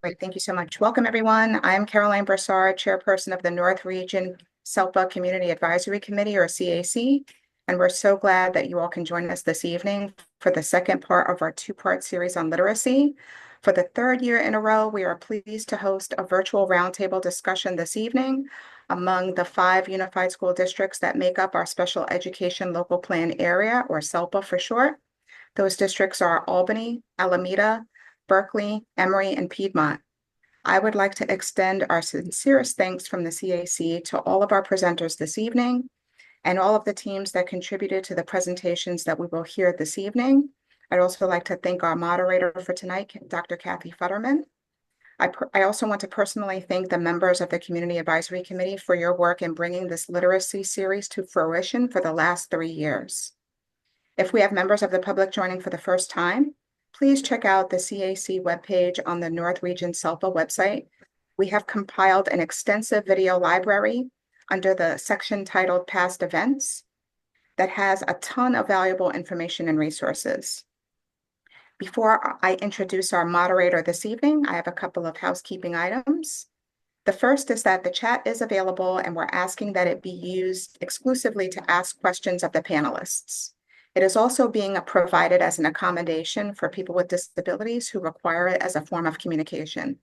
Great, thank you so much. Welcome, everyone. I'm Caroline Brassard, Chairperson of the North Region SELPA Community Advisory Committee, or CAC, and we're so glad that you all can join us this evening for the second part of our two-part series on literacy. For the third year in a row, we are pleased to host a virtual roundtable discussion this evening among the 5 unified school districts that make up our Special Education Local Plan Area, or SELPA for short. Those districts are Albany, Alameda, Berkeley, Emory, and Piedmont. I would like to extend our sincerest thanks from the CAC to all of our presenters this evening and all of the teams that contributed to the presentations that we will hear this evening. I'd also like to thank our moderator for tonight, Dr. Kathy Futterman. I also want to personally thank the members of the Community Advisory Committee for your work in bringing this literacy series to fruition for the last 3 years. If we have members of the public joining for the first time, please check out the CAC webpage on the North Region SELPA website. We have compiled an extensive video library under the section titled Past Events that has a ton of valuable information and resources. Before I introduce our moderator this evening, I have a couple of housekeeping items. The first is that the chat is available and we're asking that it be used exclusively to ask questions of the panelists. It is also being provided as an accommodation for people with disabilities who require it as a form of communication.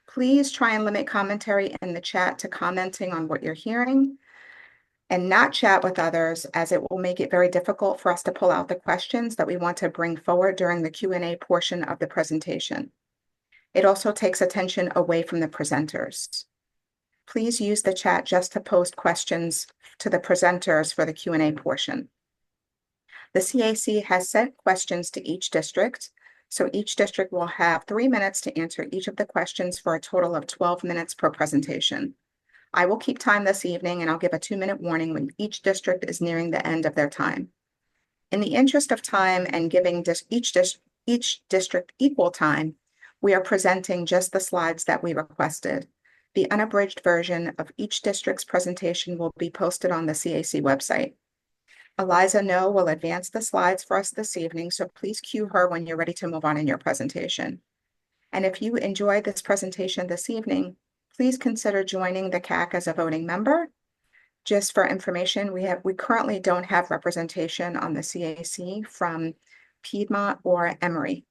Please try and limit commentary in the chat to commenting on what you're hearing and not chat with others, as it will make it very difficult for us to pull out the questions that we want to bring forward during the Q&A portion of the presentation. It also takes attention away from the presenters. Please use the chat just to post questions to the presenters for the Q&A portion. The CAC has sent questions to each district, so each district will have 3 minutes to answer each of the questions for a total of 12 minutes per presentation. I will keep time this evening and I'll give a 2-minute warning when each district is nearing the end of their time. In the interest of time and giving each district equal time, we are presenting just the slides that we requested. The unabridged version of each district's presentation will be posted on the CAC website. Eliza No will advance the slides for us this evening, so please cue her when you're ready to move on in your presentation. And if you enjoy this presentation this evening, please consider joining the CAC as a voting member. Just for information, we currently don't have representation on the CAC from Piedmont or Emory.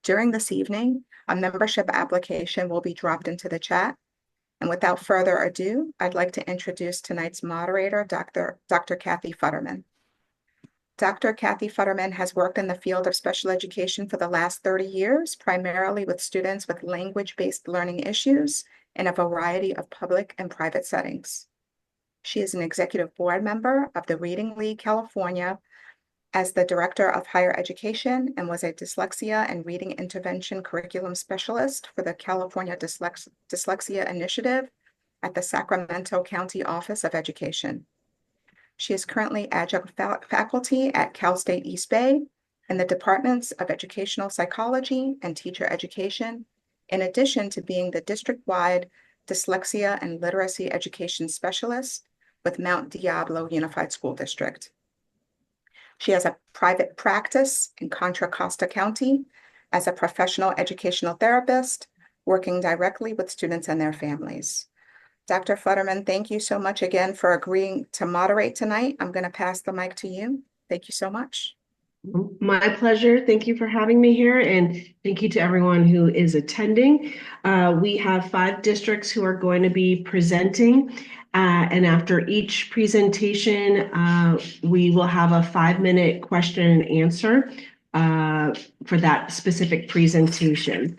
During this evening, a membership application will be dropped into the chat. And without further ado, I'd like to introduce tonight's moderator, Dr. Kathy Futterman. Dr. Kathy Futterman has worked in the field of special education for the last 30 years, primarily with students with language-based learning issues in a variety of public and private settings. She is an executive board member of the Reading League California as the Director of Higher Education and was a dyslexia and reading intervention curriculum specialist for the California Dyslexia Initiative at the Sacramento County Office of Education. She is currently adjunct faculty at Cal State East Bay in the departments of Educational Psychology and Teacher Education, in addition to being the district-wide Dyslexia and Literacy Education Specialist with Mount Diablo Unified School District. She has a private practice in Contra Costa County as a professional educational therapist, working directly with students and their families. Dr. Futterman, thank you so much again for agreeing to moderate tonight. I'm going to pass the mic to you. Thank you so much. My pleasure. Thank you for having me here, and thank you to everyone who is attending. We have 5 districts who are going to be presenting, and after each presentation, we will have a 5-minute question and answer for that specific presentation.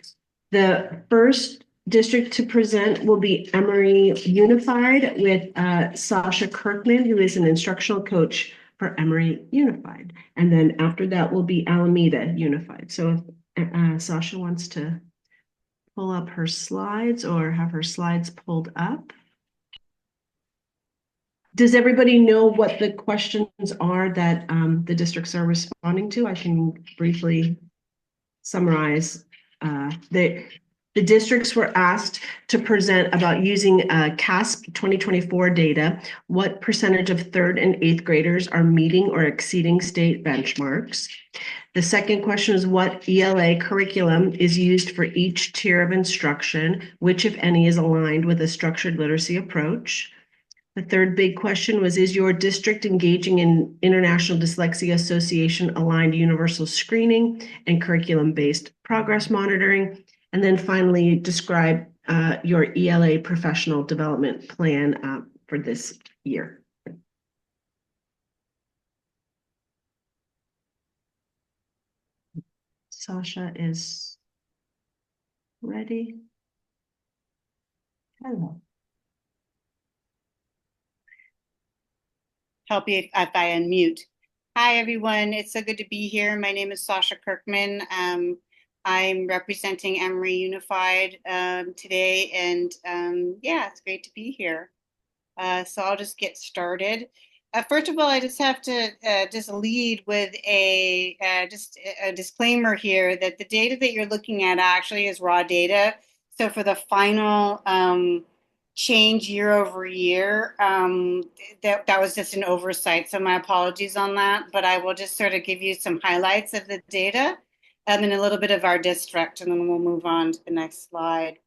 The first district to present will be Emory Unified with Sasha Kirkman, who is an instructional coach for Emory Unified. And then after that will be Alameda Unified. So if Sasha wants to pull up her slides or have her slides pulled up. Does everybody know what the questions are that the districts are responding to? I can briefly summarize. The districts were asked to present about using CASP 2024 data. What percentage of third and eighth graders are meeting or exceeding state benchmarks? The second question is what ELA curriculum is used for each tier of instruction, which, if any, is aligned with a structured literacy approach? The third big question was, is your district engaging in International Dyslexia Association aligned universal screening and curriculum-based progress monitoring? And then finally, describe your ELA professional development plan for this year. Sasha is ready. Hello. Help you if I unmute. Hi, everyone. It's so good to be here. My name is Sasha Kirkman. I'm representing Emory Unified today, and yeah, it's great to be here. So I'll just get started. First of all, I just have to just lead with just a disclaimer here that the data that you're looking at actually is raw data. So for the final change year over year, that was just an oversight. So my apologies on that, but I will just sort of give you some highlights of the data and a little bit of our district, and then we'll move on to the next slide.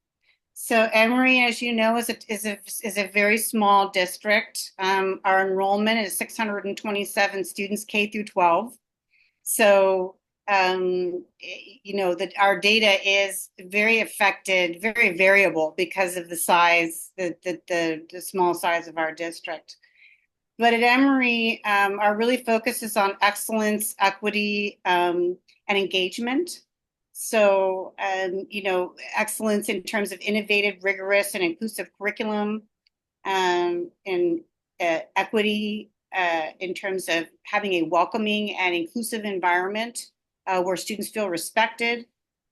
So Emory, as you know, is a very small district. Our enrollment is 627 students K through 12. So you know that our data is very affected, very variable because of the size, the small size of our district. But at Emory, our really focus is on excellence, equity, and engagement. So, you know, excellence in terms of innovative, rigorous, and inclusive curriculum, and equity in terms of having a welcoming and inclusive environment where students feel respected,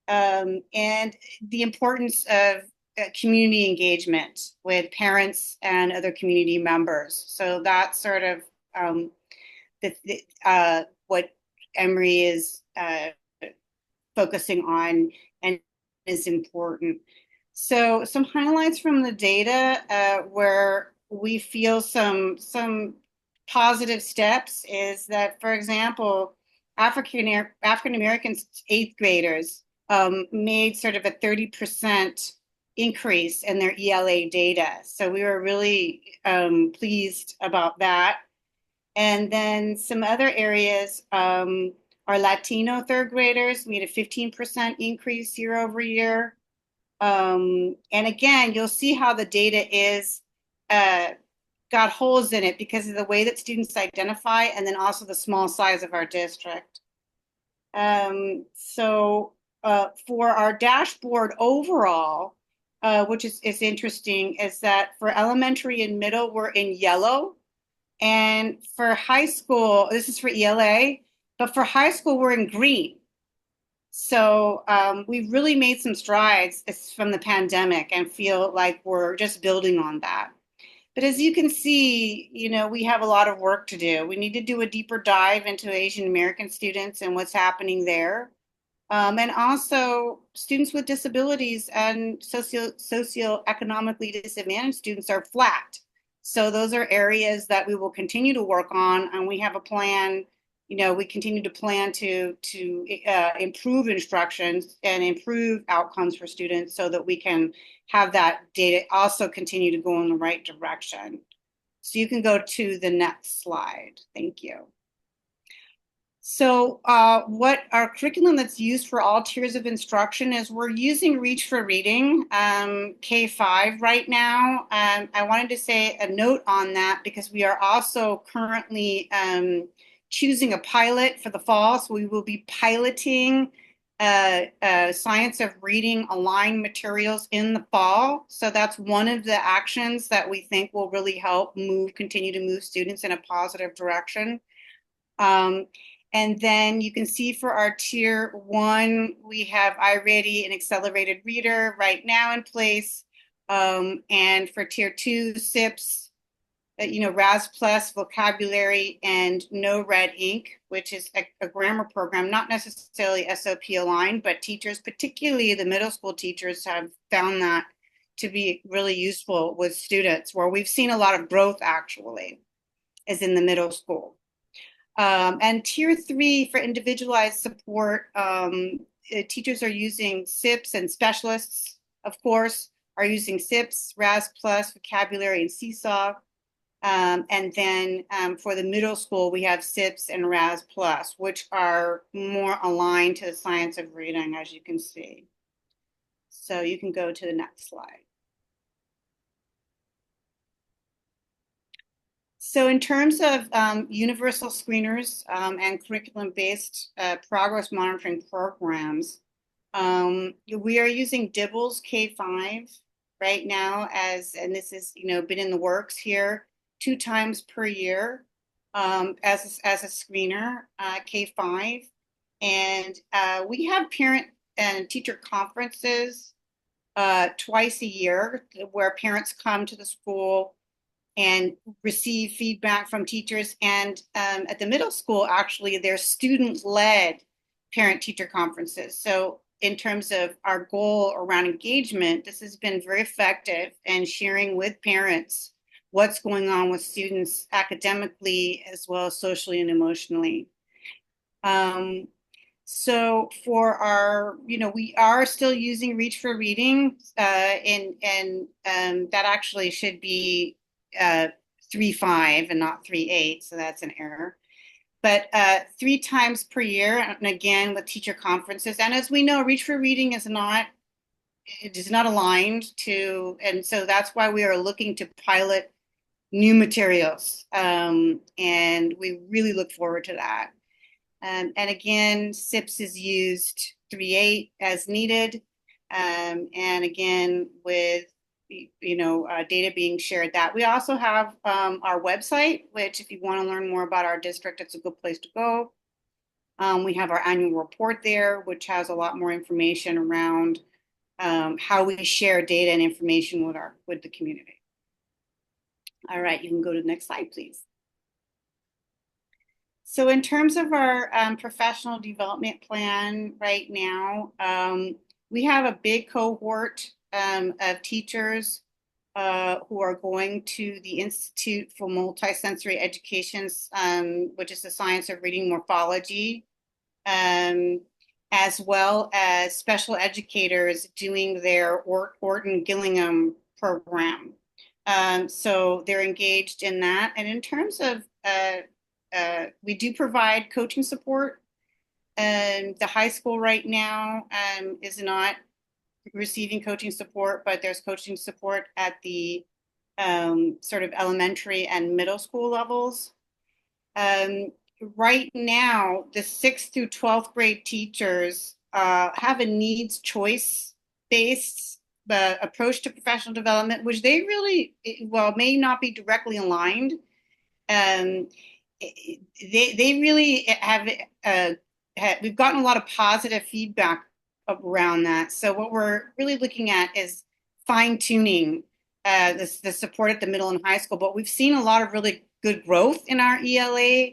and the importance of community engagement with parents and other community members. So that's sort of what Emory is focusing on and is important. So some highlights from the data where we feel some positive steps is that, for example, African American eighth graders made sort of a 30% increase in their ELA data. So we were really pleased about that. And then some other areas, our Latino third graders, we had a 15% increase year over year. And again, you'll see how the data is got holes in it because of the way that students identify and then also the small size of our district. So for our dashboard overall, which is interesting, is that for elementary and middle, we're in yellow. And for high school, this is for ELA, but for high school, we're in green. So we've really made some strides from the pandemic and feel like we're just building on that. But as you can see, you know, we have a lot of work to do. We need to do a deeper dive into Asian American students and what's happening there. And also students with disabilities and socioeconomically disadvantaged students are flat. So those are areas that we will continue to work on, and we have a plan. You know, we continue to plan to improve instructions and improve outcomes for students so that we can have that data also continue to go in the right direction. So you can go to the next slide. Thank you. So what our curriculum that's used for all tiers of instruction is we're using Reach for Reading, K-5 right now. I wanted to say a note on that because we are also currently choosing a pilot for the fall. So we will be piloting science of reading aligned materials in the fall. So that's one of the actions that we think will really help continue to move students in a positive direction. And then you can see for our tier 1, we have iReady and Accelerated Reader right now in place. And for tier 2, SIPs, RAS Plus, vocabulary, and no red ink, which is a grammar program, not necessarily SOP aligned, but teachers, particularly the middle school teachers, have found that to be really useful with students, where we've seen a lot of growth actually is in the middle school. And tier 3 for individualized support, teachers are using SIPs, and specialists, of course, are using SIPs, RAS Plus, vocabulary, and Seesaw. And then for the middle school, we have SIPs and RAS Plus, which are more aligned to the science of reading, as you can see. So you can go to the next slide. So in terms of universal screeners and curriculum-based progress monitoring programs, we are using DIBELS K5 right now and this has been in the works here 2 times per year as a screener, K5. And we have parent and teacher conferences twice a year where parents come to the school and receive feedback from teachers. And at the middle school, actually, there's student-led parent-teacher conferences. So in terms of our goal around engagement, this has been very effective in sharing with parents what's going on with students academically as well as socially and emotionally. So for our, we are still using Reach for Reading, and that actually should be 3.5 and not 3.8, so that's an error. But 3 times per year, and again with teacher conferences. And as we know, Reach for Reading is not aligned to, and so that's why we are looking to pilot new materials, and we really look forward to that. And again, SIPS is used 3.8 as needed, and again with data being shared. That we also have our website, which if you want to learn more about our district, it's a good place to go. We have our annual report there, which has a lot more information around how we share data and information with the community. All right, you can go to the next slide, please. So in terms of our professional development plan right now, we have a big cohort of teachers who are going to the Institute for Multisensory Education, which is the science of reading morphology, as well as special educators doing their Orton Gillingham program. So they're engaged in that. And in terms of, we do provide coaching support. The high school right now is not receiving coaching support, but there's coaching support at the sort of elementary and middle school levels. Right now, the 6th through 12th grade teachers have a needs choice based approach to professional development, which they really, may not be directly aligned. They really have, we've gotten a lot of positive feedback around that. So what we're really looking at is fine tuning the support at the middle and high school, but we've seen a lot of really good growth in our ELA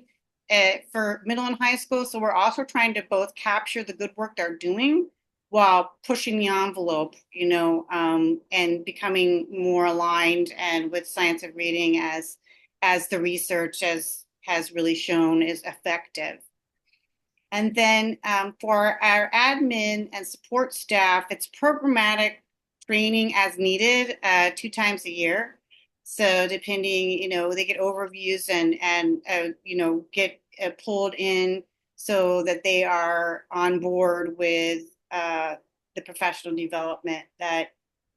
for middle and high school. So we're also trying to both capture the good work they're doing while pushing the envelope, and becoming more aligned and with science of reading as the research has really shown is effective. And then for our admin and support staff, it's programmatic training as needed 2 times a year. So depending, they get overviews and get pulled in so that they are on board with the professional development that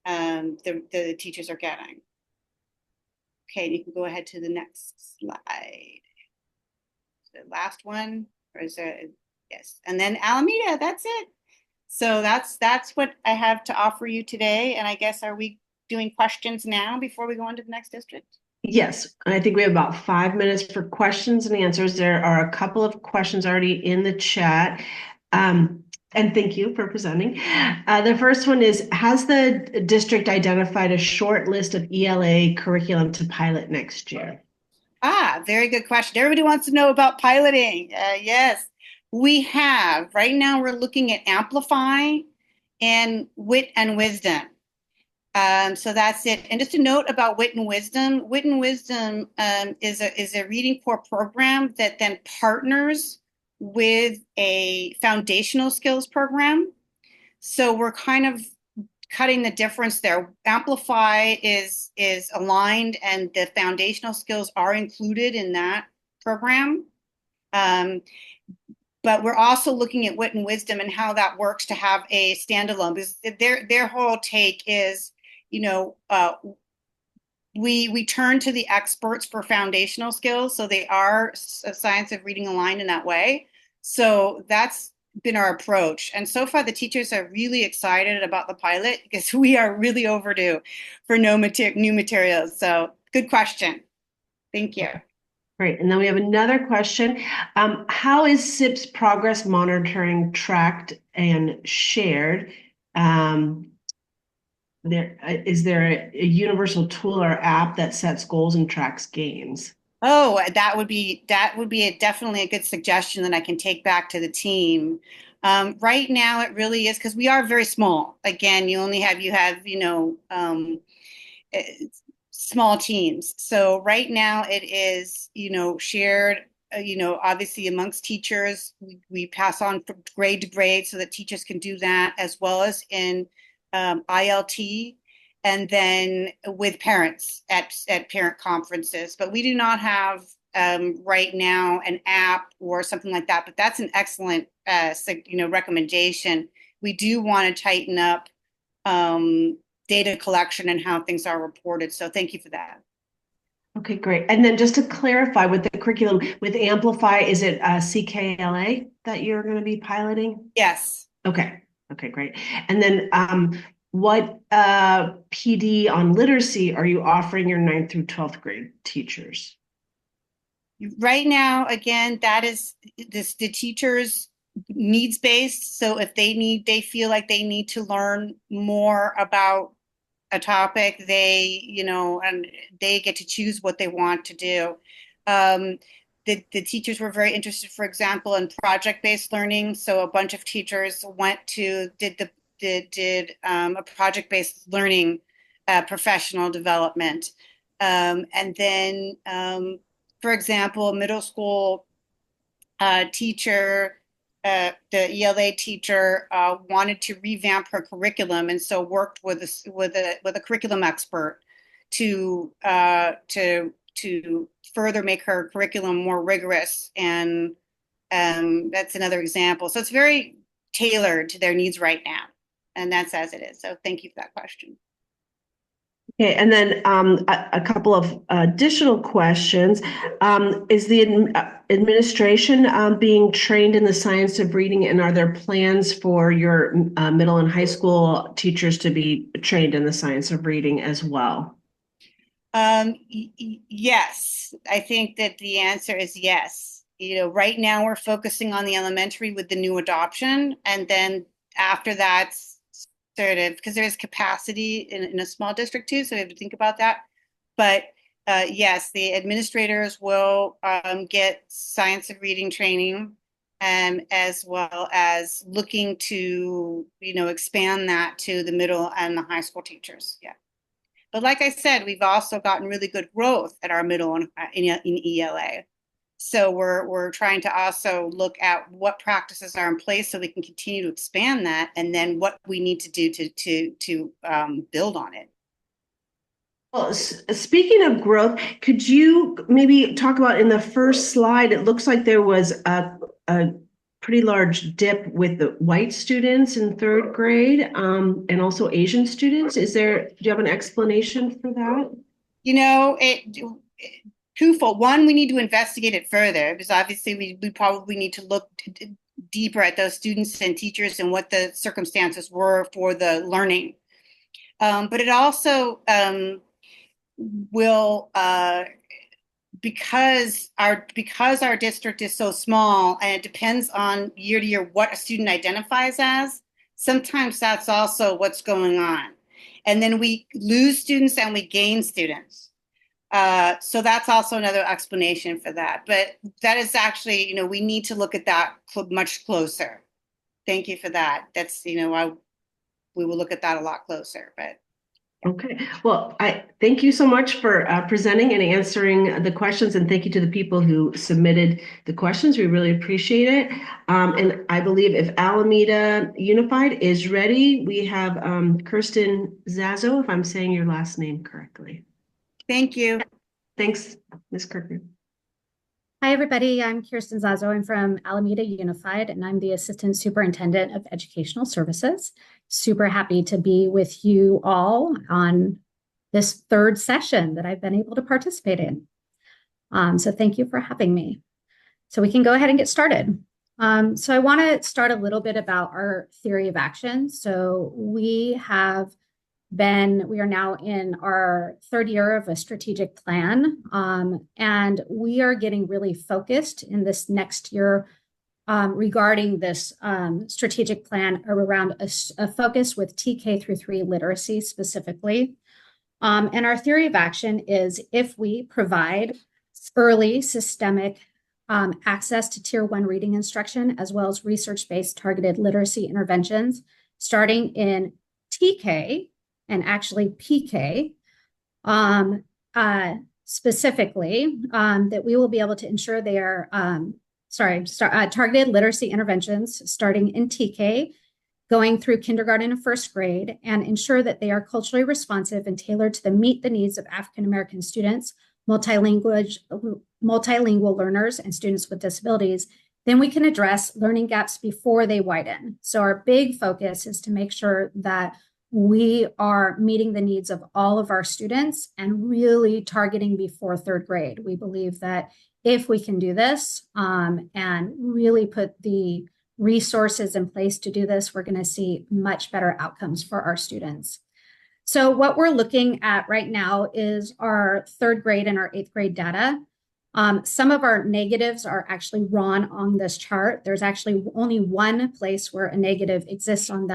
the teachers are getting. Okay, you can go ahead to the next slide. The last one, or is there? Yes, and then Alameda, that's it. So that's what I have to offer you today. And I guess, are we doing questions now before we go on to the next district? Yes, I think we have about 5 minutes for questions and answers. There are a couple of questions already in the chat. And thank you for presenting. The first one is, has the district identified a short list of ELA curriculum to pilot next year? Very good question. Everybody wants to know about piloting. Yes, we have. Right now, we're looking at Amplify and Wit and Wisdom. So that's it. And just a note about Wit and Wisdom is a reading core program that then partners with a foundational skills program. So we're kind of cutting the difference there. Amplify is aligned, and the foundational skills are included in that program. But we're also looking at Wit and Wisdom and how that works to have a standalone, because their whole take is, we turn to the experts for foundational skills, so they are a science of reading aligned in that way. So that's been our approach, and so far the teachers are really excited about the pilot because we are really overdue for new materials. So good question. Thank you. Great. And then we have another question. How is SIP's progress monitoring tracked and shared? Is there a universal tool or app that sets goals and tracks gains? Oh, that would be definitely a good suggestion that I can take back to the team. Right now, it really is, because we are very small. Again, you have small teams. So right now it is, shared, obviously amongst teachers. We pass on from grade to grade so that teachers can do that, as well as in ILT, and then with parents at parent conferences. But we do not have right now an app or something like that. But that's an excellent recommendation. We do want to tighten up data collection and how things are reported. So thank you for that. Okay, great. And then just to clarify with the curriculum, with Amplify, is it CKLA that you're going to be piloting? Yes. Okay, great. And then what PD on literacy are you offering your 9th through 12th grade teachers? Right now, again, that is the teachers needs based. So if they feel like they need to learn more about a topic, and they get to choose what they want to do. The teachers were very interested, for example, in project-based learning. So a bunch of teachers did a project-based learning professional development. And then, for example, middle school teacher, the ELA teacher wanted to revamp her curriculum, and so worked with a curriculum expert to further make her curriculum more rigorous. And that's another example. So it's very tailored to their needs right now, and that's as it is. So thank you for that question. Okay, and then a couple of additional questions. Is the administration being trained in the science of reading, and are there plans for your middle and high school teachers to be trained in the science of reading as well? Yes, I think that the answer is yes. Right now we're focusing on the elementary with the new adoption, and then after that, sort of, because there's capacity in a small district too, so we have to think about that. But yes, the administrators will get science of reading training, as well as looking to expand that to the middle and the high school teachers. Yeah. But like I said, we've also gotten really good growth at our middle and in ELA. So we're trying to also look at what practices are in place so we can continue to expand that, and then what we need to do to build on it. Well, speaking of growth, could you maybe talk about, in the first slide, it looks like there was a pretty large dip with the white students in 3rd grade, and also Asian students. Do you have an explanation for that? Twofold. One, we need to investigate it further, because obviously we probably need to look deeper at those students and teachers and what the circumstances were for the learning. But it also will because our district is so small and it depends on year to year what a student identifies as, sometimes that's also what's going on. And then we lose students and we gain students. So that's also another explanation for that. But that is actually, we need to look at that much closer. Thank you for that. That's, we will look at that a lot closer, but. Okay, well, I thank you so much for presenting and answering the questions, and thank you to the people who submitted the questions. We really appreciate it. And I believe if Alameda Unified is ready, we have Kirsten Zazo, if I'm saying your last name correctly. Thank you. Thanks, Ms. Kirkman. Hi, everybody. I'm Kirsten Zazo. I'm from Alameda Unified, and I'm the Assistant Superintendent of Educational Services. Super happy to be with you all on this third session that I've been able to participate in. So thank you for having me. So we can go ahead and get started. So I want to start a little bit about our theory of action. So we are now in our third year of a strategic plan, and we are getting really focused in this next year regarding this strategic plan around a focus with TK through 3 literacy specifically. And our theory of action is if we provide early systemic access to Tier 1 reading instruction, as well as research-based targeted literacy interventions, starting in TK, and actually PK, specifically, that we will be able to ensure they are, targeted literacy interventions starting in TK, going through kindergarten and first grade, and ensure that they are culturally responsive and tailored to meet the needs of African American students, multilingual learners, and students with disabilities. Then we can address learning gaps before they widen. So our big focus is to make sure that we are meeting the needs of all of our students and really targeting before third grade. We believe that if we can do this and really put the resources in place to do this, we're going to see much better outcomes for our students. So what we're looking at right now is our third grade and our 8th grade data. Some of our negatives are actually wrong on this chart. There's actually only one place where a negative exists on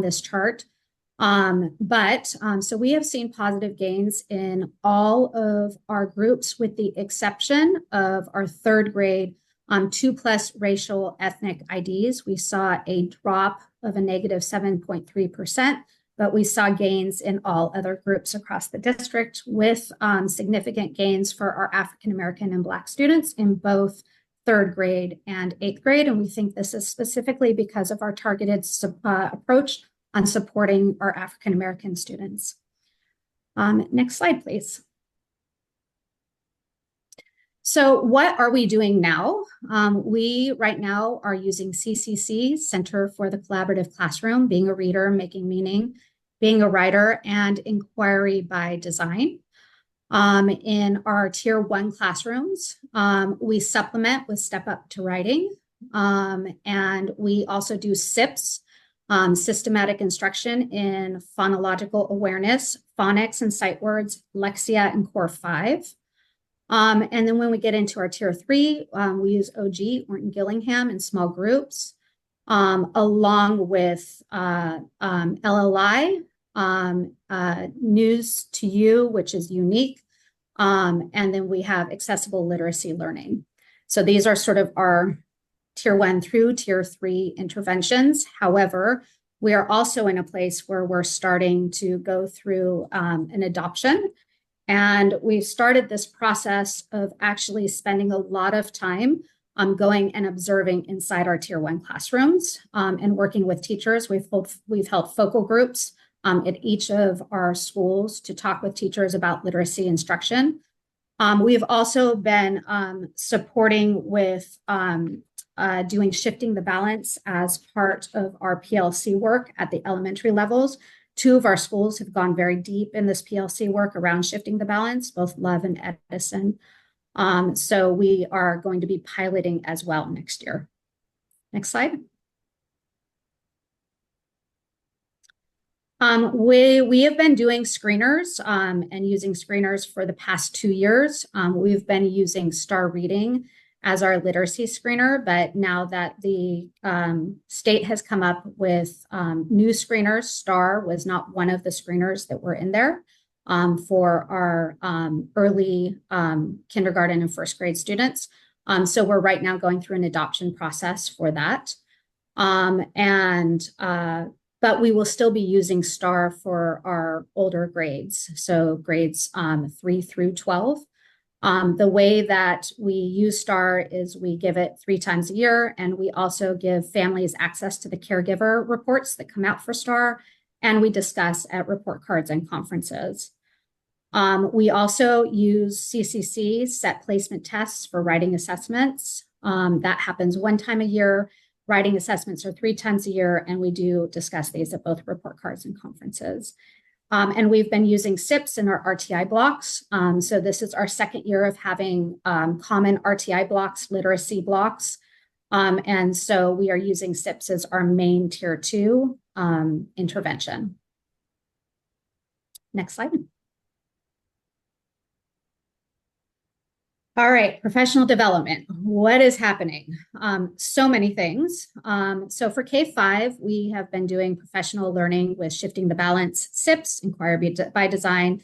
this chart. So we have seen positive gains in all of our groups with the exception of our third grade 2+ racial ethnic IDs. We saw a drop of a negative 7.3%, but we saw gains in all other groups across the district with significant gains for our African American and Black students in both third grade and 8th grade. And we think this is specifically because of our targeted approach on supporting our African American students. Next slide, please. So what are we doing now? We right now are using CCC, Center for the Collaborative Classroom, being a reader, making meaning, being a writer, and inquiry by design. In our Tier 1 classrooms, we supplement with Step Up to Writing, and we also do SIPs, systematic instruction in phonological awareness, phonics and sight words, Lexia, and Core 5. And then when we get into our Tier 3, we use OG, Orton Gillingham, in small groups, along with LLI, News to You, which is unique. And then we have accessible literacy learning. So these are sort of our Tier 1 through Tier 3 interventions. However, we are also in a place where we're starting to go through an adoption. And we've started this process of actually spending a lot of time going and observing inside our Tier 1 classrooms and working with teachers. We've held focal groups at each of our schools to talk with teachers about literacy instruction. We've also been supporting with doing Shifting the Balance as part of our PLC work at the elementary levels. 2 of our schools have gone very deep in this PLC work around shifting the balance, both Love and Edison. So we are going to be piloting as well next year. Next slide. We have been doing screeners and using screeners for the past 2 years. We've been using Star Reading as our literacy screener, but now that the state has come up with new screeners, Star was not one of the screeners that were in there for our early kindergarten and first grade students. So we're right now going through an adoption process for that. But we will still be using STAR for our older grades, so grades 3 through 12. The way that we use STAR is we give it 3 times a year, and we also give families access to the caregiver reports that come out for STAR, and we discuss at report cards and conferences. We also use CCC, set placement tests, for writing assessments. That happens 1 time a year. Writing assessments are 3 times a year, and we do discuss these at both report cards and conferences. And we've been using SIPs in our RTI blocks. So this is our 2nd year of having common RTI blocks, literacy blocks. And so we are using SIPs as our main tier 2 intervention. Next slide. All right, professional development. What is happening? So many things. So for K-5, we have been doing professional learning with Shifting the Balance, SIPs, Inquire by Design.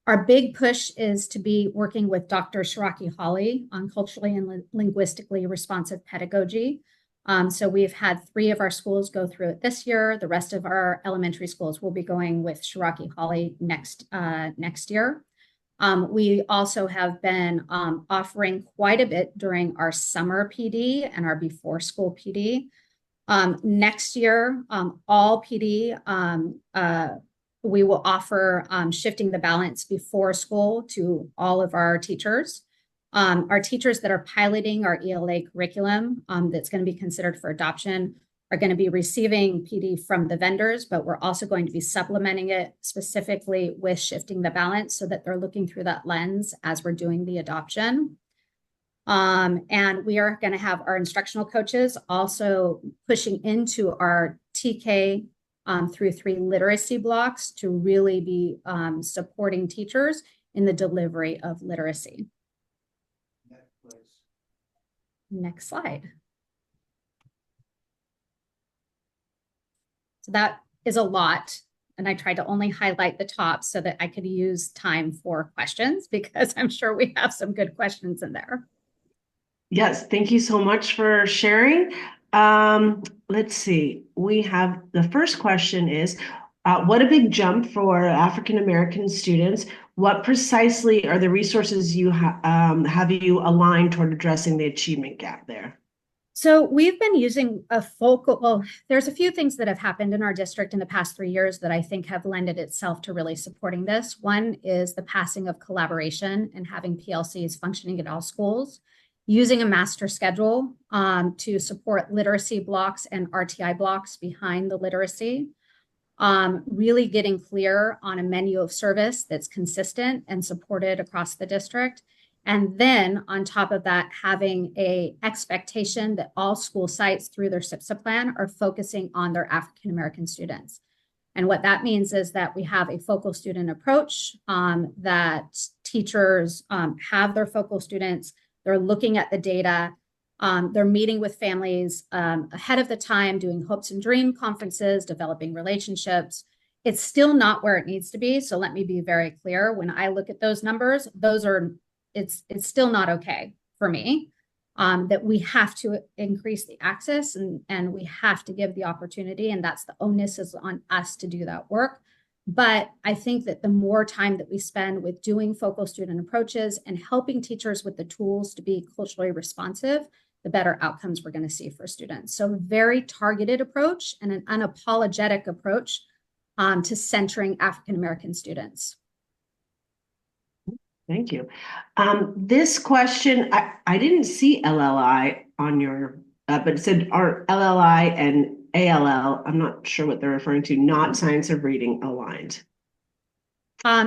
Our big push is to be working with Dr. Shiraki Hawley on culturally and linguistically responsive pedagogy. So we've had 3 of our schools go through it this year. The rest of our elementary schools will be going with Shiraki Hawley next year. We also have been offering quite a bit during our summer PD and our before school PD. Next year, all PD, we will offer Shifting the Balance before school to all of our teachers. Our teachers that are piloting our ELA curriculum that's going to be considered for adoption are going to be receiving PD from the vendors, but we're also going to be supplementing it specifically with Shifting the Balance so that they're looking through that lens as we're doing the adoption. And we are going to have our instructional coaches also pushing into our TK through 3 literacy blocks to really be supporting teachers in the delivery of literacy. Next slide. So that is a lot. And I tried to only highlight the top so that I could use time for questions, because I'm sure we have some good questions in there. Yes, thank you so much for sharing. Let's see. We have the first question is, what a big jump for African American students. What precisely are the resources you have you aligned toward addressing the achievement gap there? So we've been using there's a few things that have happened in our district in the past 3 years that I think have lended itself to really supporting this. One is the passing of collaboration and having PLCs functioning at all schools, using a master schedule to support literacy blocks and RTI blocks behind the literacy, really getting clear on a menu of service that's consistent and supported across the district. And then on top of that, having an expectation that all school sites through their SIPSA plan are focusing on their African American students. And what that means is that we have a focal student approach, that teachers have their focal students, they're looking at the data, they're meeting with families ahead of the time, doing hopes and dream conferences, developing relationships. It's still not where it needs to be. So let me be very clear. When I look at those numbers, it's still not okay for me, that we have to increase the access and we have to give the opportunity, and that's the onus is on us to do that work. But I think that the more time that we spend with doing focal student approaches and helping teachers with the tools to be culturally responsive, the better outcomes we're going to see for students. So very targeted approach and an unapologetic approach to centering African American students. Thank you. This question, I didn't see LLI on your, but it said are LLI and ALL, I'm not sure what they're referring to, not science of reading aligned.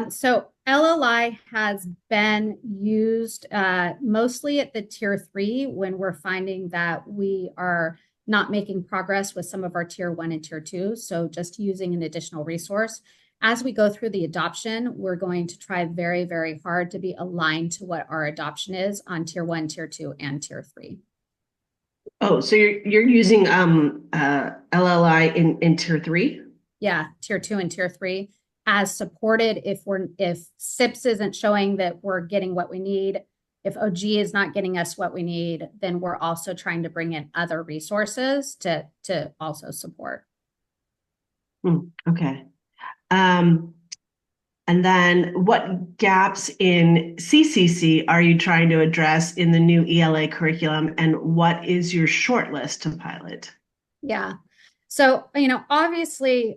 So LLI has been used mostly at the tier 3 when we're finding that we are not making progress with some of our tier 1 and tier 2. So just using an additional resource. As we go through the adoption, we're going to try very, very hard to be aligned to what our adoption is on tier 1, tier 2, and tier 3. Oh, so you're using LLI in tier 3? Yeah, tier 2 and tier 3 as supported if SIPS isn't showing that we're getting what we need. If OG is not getting us what we need, then we're also trying to bring in other resources to also support. Okay. And then what gaps in CCC are you trying to address in the new ELA curriculum, and what is your short list to pilot? Yeah. So, obviously,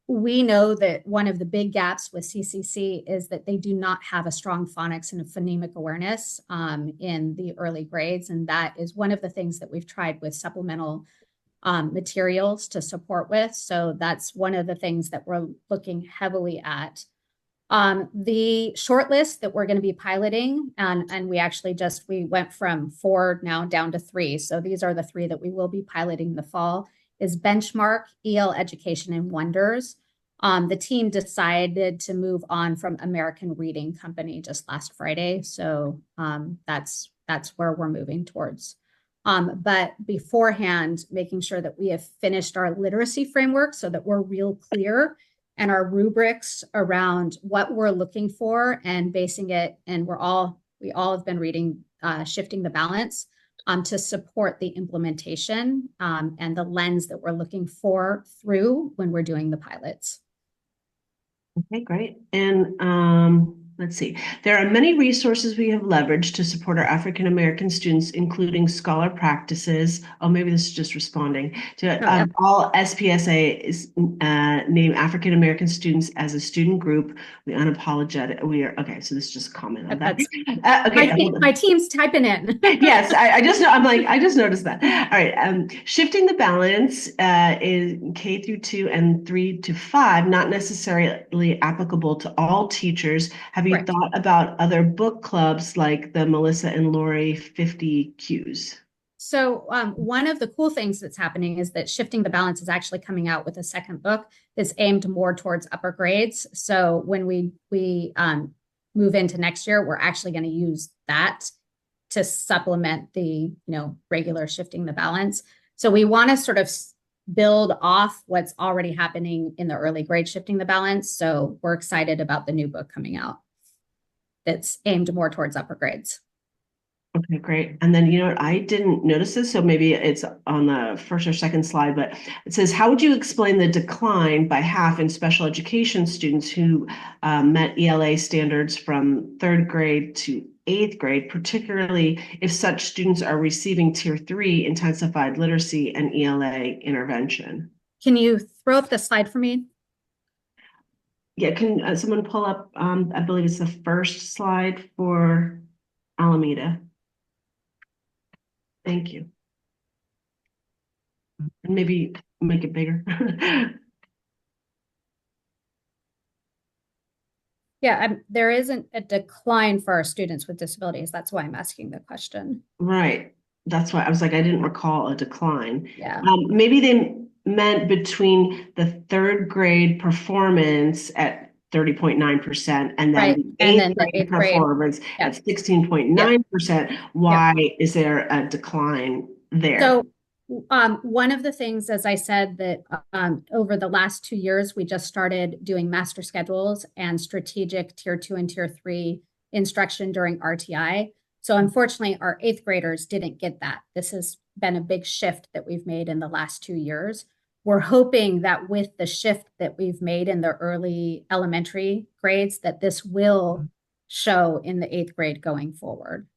we know that one of the big gaps with CCC is that they do not have a strong phonics and phonemic awareness in the early grades. And that is one of the things that we've tried with supplemental materials to support with. So that's one of the things that we're looking heavily at. The short list that we're going to be piloting, and we went from 4 now down to 3. So these are the 3 that we will be piloting in the fall, is Benchmark, EL Education, and Wonders. The team decided to move on from American Reading Company just last Friday. So that's where we're moving towards. But beforehand, making sure that we have finished our literacy framework so that we're real clear and our rubrics around what we're looking for and basing it. And we all have been reading Shifting the Balance to support the implementation and the lens that we're looking for through when we're doing the pilots. Okay, great. And let's see. There are many resources we have leveraged to support our African American students, including scholar practices. Oh, maybe this is just responding to all SPSA is name African American students as a student group. We unapologetic. We are okay. So this is just a comment on that. Okay, my team's typing in. Yes, I just know. I just noticed that. All right. Shifting the Balance is K through 2 and 3 to 5, not necessarily applicable to all teachers. Have you thought about other book clubs like the Melissa and Lori 50 Qs? So one of the cool things that's happening is that Shifting the Balance is actually coming out with a second book that's aimed more towards upper grades. So when we move into next year, we're actually going to use that to supplement the regular Shifting the Balance. So we want to sort of build off what's already happening in the early grade Shifting the Balance. So we're excited about the new book coming out that's aimed more towards upper grades. Okay, great. And then, I didn't notice this, so maybe it's on the first or second slide, but it says, how would you explain the decline by half in special education students who met ELA standards from 3rd grade to 8th grade, particularly if such students are receiving tier 3 intensified literacy and ELA intervention? Can you throw up the slide for me? Yeah, can someone pull up, I believe it's the first slide for Alameda. Thank you. And maybe make it bigger. Yeah, there isn't a decline for our students with disabilities. That's why I'm asking the question. Right. That's why I was like, I didn't recall a decline. Yeah. Maybe they meant between the 3rd grade performance at 30.9% and then the 8th grade performance at 16.9%. Why is there a decline there? So one of the things, as I said, that over the last 2 years, we just started doing master schedules and strategic tier 2 and tier 3 instruction during RTI. So unfortunately, our 8th graders didn't get that. This has been a big shift that we've made in the last 2 years. We're hoping that with the shift that we've made in the early elementary grades, that this will show in the 8th grade going forward.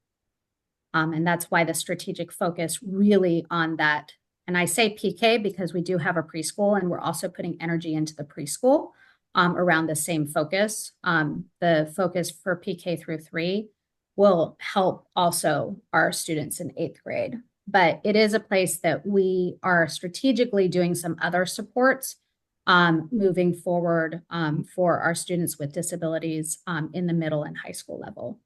And that's why the strategic focus really on that. And I say PK because we do have a preschool and we're also putting energy into the preschool around the same focus. The focus for PK through 3 will help also our students in 8th grade. But it is a place that we are strategically doing some other supports moving forward for our students with disabilities in the middle and high school level.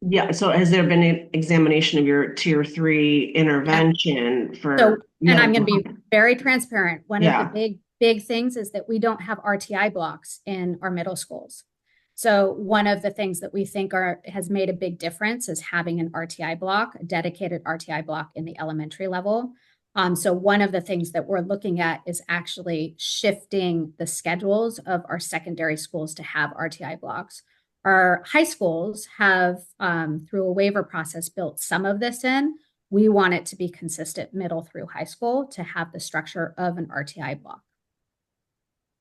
Yeah, so has there been an examination of your tier 3 intervention for So, and I'm middle? going to be very transparent. One of the Yeah. big things is that we don't have RTI blocks in our middle schools. So one of the things that we think has made a big difference is having an RTI block, a dedicated RTI block in the elementary level. So one of the things that we're looking at is actually shifting the schedules of our secondary schools to have RTI blocks. Our high schools have, through a waiver process, built some of this in. We want it to be consistent middle through high school to have the structure of an RTI block.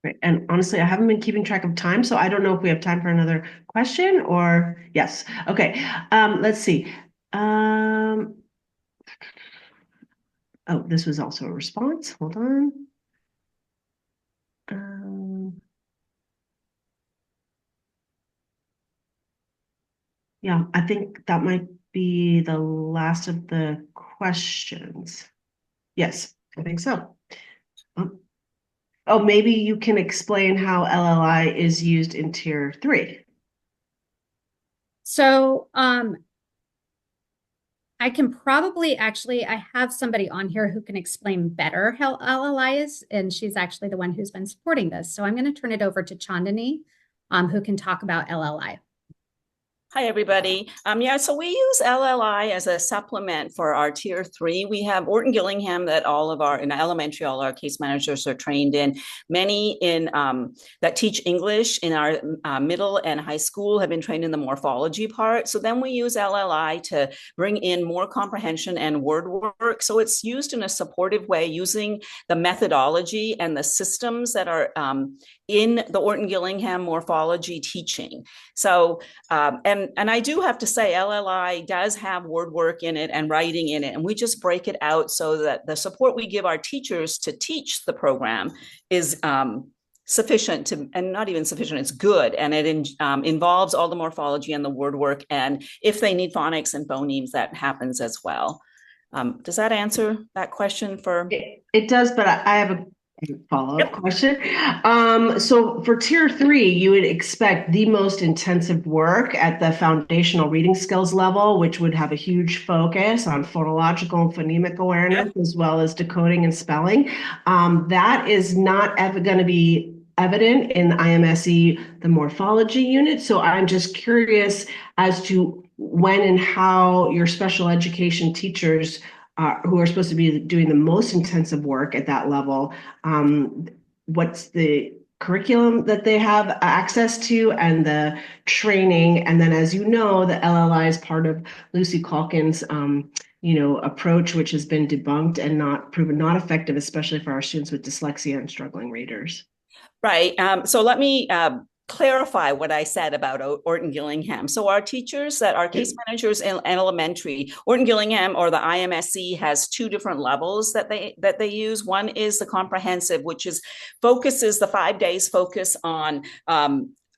Right. And honestly, I haven't been keeping track of time, so I don't know if we have time for another question or yes. Okay. Let's see. Um, oh, this was also a response. Hold on. Yeah, I think that might be the last of the questions. Yes, I think so. Um, Oh, maybe you can explain how LLI is used in tier 3. So I can probably I have somebody on here who can explain better how LLI is, and she's actually the one who's been supporting this. So I'm going to turn it over to Chandani, who can talk about LLI. Hi, everybody. Yeah, so we use LLI as a supplement for our tier 3. We have Orton Gillingham that in elementary, all our case managers are trained in. Many that teach English in our middle and high school have been trained in the morphology part. So then we use LLI to bring in more comprehension and word work. So it's used in a supportive way using the methodology and the systems that are in the Orton Gillingham morphology teaching. So, and I do have to say, LLI does have word work in it and writing in it, and we just break it out so that the support we give our teachers to teach the program is sufficient to, and not even sufficient, it's good, and it involves all the morphology and the word work, and if they need phonics and phonemes, that happens as well. Does that answer that question for? It does, but I have a follow-up question. So for tier 3, you would expect the most intensive work at the foundational reading skills level, which would have a huge focus on phonological and phonemic awareness, as well as decoding and spelling. That is not ever going to be evident in IMSE, the morphology unit. So I'm just curious as to when and how your special education teachers who are supposed to be doing the most intensive work at that level, what's the curriculum that they have access to and the training. And then, as you know, the LLI is part of Lucy Calkin's approach, which has been debunked and not proven not effective, especially for our students with dyslexia and struggling readers. Right. So let me clarify what I said about Orton Gillingham. So our teachers that are case managers in elementary, Orton Gillingham or the IMSE has 2 different levels that they use. One is the comprehensive, which focuses the 5 days focus on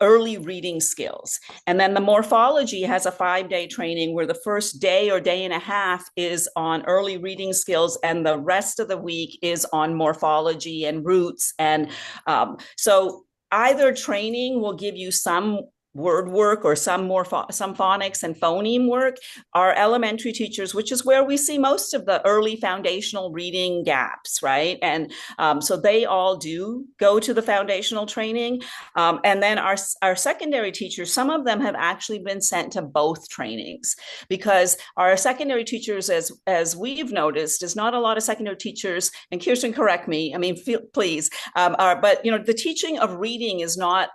early reading skills. And then the morphology has a 5-day training where the first day or day and a half is on early reading skills and the rest of the week is on morphology and roots. And so either training will give you some word work or some phonics and phoneme work. Our elementary teachers, which is where we see most of the early foundational reading gaps, right? And so they all do go to the foundational training. And then our secondary teachers, some of them have actually been sent to both trainings because our secondary teachers, as we've noticed, is not a lot of secondary teachers, and Kirsten, correct me, I mean, please, but the teaching of reading is not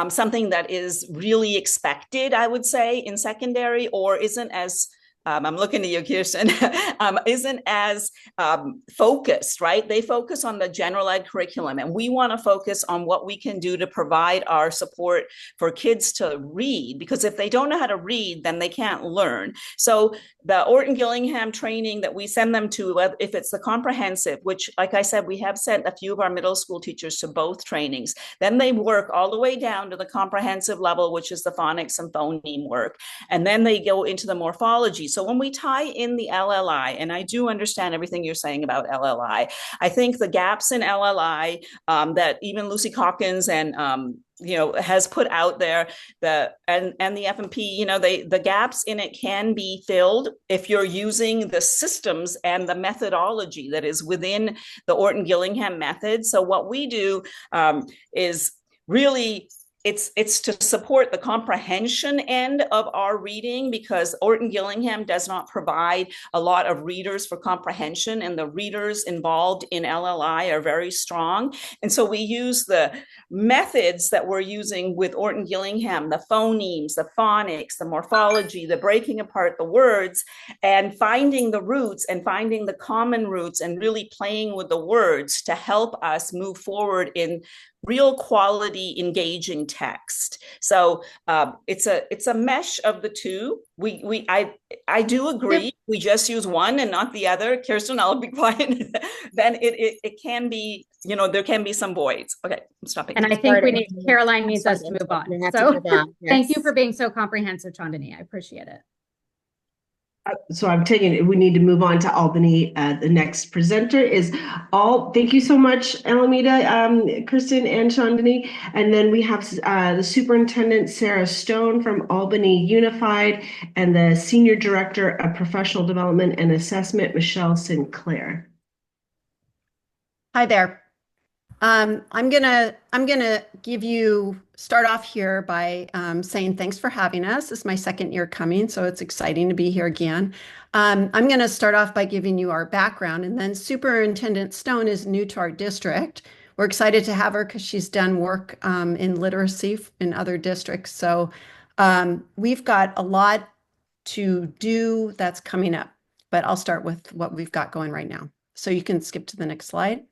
something that is really expected, I would say, in secondary, or isn't as I'm looking at you, Kirsten, isn't as focused, right? They focus on the general ed curriculum, and we want to focus on what we can do to provide our support for kids to read, because if they don't know how to read, then they can't learn. So the Orton Gillingham training that we send them to, if it's the comprehensive, which, like I said, we have sent a few of our middle school teachers to both trainings, then they work all the way down to the comprehensive level, which is the phonics and phoneme work. And then they go into the morphology. So when we tie in the LLI, and I do understand everything you're saying about LLI, I think the gaps in LLI that even Lucy Calkins and has put out there, and the FMP, the gaps in it can be filled if you're using the systems and the methodology that is within the Orton-Gillingham method. So what we do is really it's to support the comprehension end of our reading, because Orton-Gillingham does not provide a lot of readers for comprehension, and the readers involved in LLI are very strong. And so we use the methods that we're using with Orton-Gillingham, the phonemes, the phonics, the morphology, the breaking apart the words, and finding the roots and finding the common roots and really playing with the words to help us move forward in real quality, engaging text. So it's a mesh of the two. I do agree. We just use one and not the other. Kirsten, I'll be quiet. Then it can be, there can be some voids. Okay, I'm stopping. And I think Caroline needs us to move on. So thank you for being so comprehensive, Chandani. I appreciate it. So I'm taking it, we need to move on to Albany. The next presenter is thank you so much, Alameda, Kristen and Chandani. And then we have the superintendent, Sarah Stone from Albany Unified, and the senior director of professional development and assessment, Michelle Sinclair. Hi there. I'm gonna start off here by saying thanks for having us. This is my second year coming, so it's exciting to be here again. I'm gonna start off by giving you our background, and then Superintendent Stone is new to our district. We're excited to have her because she's done work in literacy in other districts. So we've got a lot to do that's coming up, but I'll start with what we've got going right now. So you can skip to the next slide.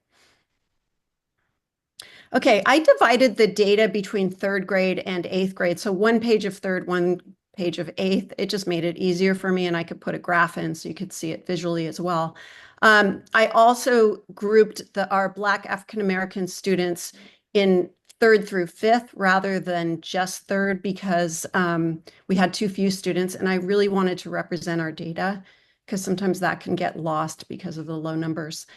Okay, I divided the data between third grade and eighth grade. So one page of third, one page of eighth. It just made it easier for me, and I could put a graph in so you could see it visually as well. I also grouped our Black African American students in third through fifth rather than just third, because we had too few students, and I really wanted to represent our data because sometimes that can get lost because of the low numbers.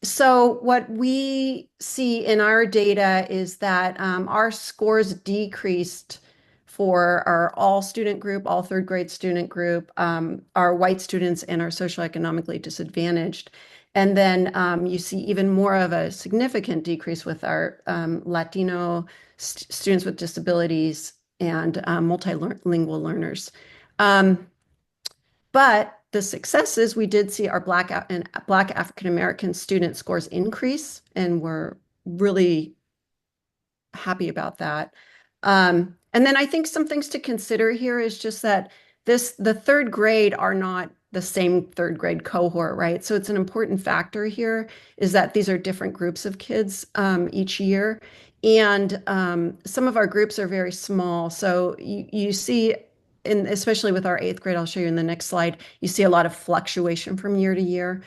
So what we see in our data is that our scores decreased for our all student group, all third grade student group, our white students, and our socioeconomically disadvantaged. And then you see even more of a significant decrease with our Latino students with disabilities and multilingual learners. But the successes, we did see our Black African American student scores increase, and we're really happy about that. And then I think some things to consider here is just that the third grade are not the same third grade cohort, right? So it's an important factor here is that these are different groups of kids each year. And some of our groups are very small. So you see, especially with our eighth grade, I'll show you in the next slide, you see a lot of fluctuation from year to year,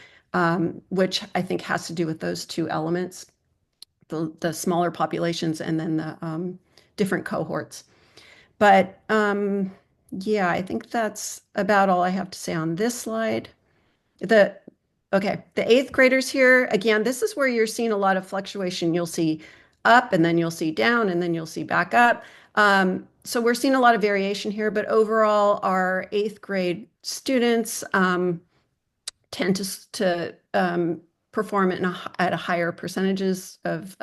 which I think has to do with those two elements, the smaller populations and then the different cohorts. But yeah, I think that's about all I have to say on this slide. The eighth graders here, again, this is where you're seeing a lot of fluctuation. You'll see up, and then you'll see down, and then you'll see back up. So we're seeing a lot of variation here, but overall, our eighth grade students tend to perform at a higher percentages of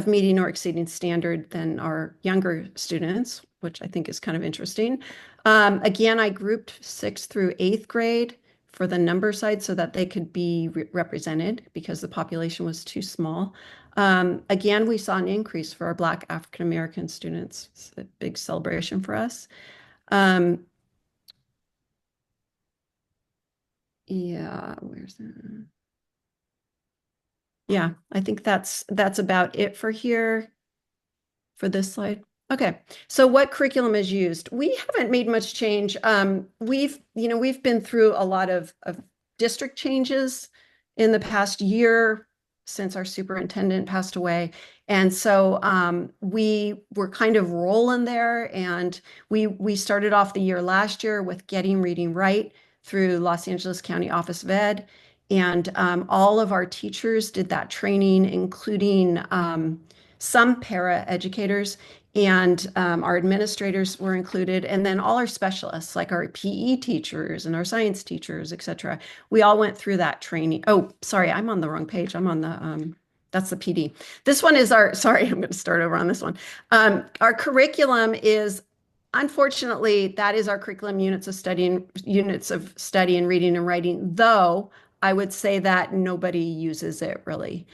meeting or exceeding standard than our younger students, which I think is kind of interesting. Again, I grouped sixth through eighth grade for the number side so that they could be represented because the population was too small. Again, we saw an increase for our Black African American students. It's a big celebration for us. Yeah, where's that? Yeah, I think that's about it for here for this slide. Okay, so what curriculum is used? We haven't made much change. We've been through a lot of district changes in the past year, since our superintendent passed away. And so we were kind of rolling there, and we started off the year last year with Getting Reading Right through Los Angeles County Office of Ed. And all of our teachers did that training, including some para educators, and our administrators were included, and then all our specialists, like our PE teachers and our science teachers, et cetera. We all went through that training. Oh, sorry, I'm on the wrong page. I'm on the, that's the PD. This one is our, sorry, I'm going to start over on this one. Our curriculum is, unfortunately, that is our curriculum units of study in reading and writing, though I would say that nobody uses it really.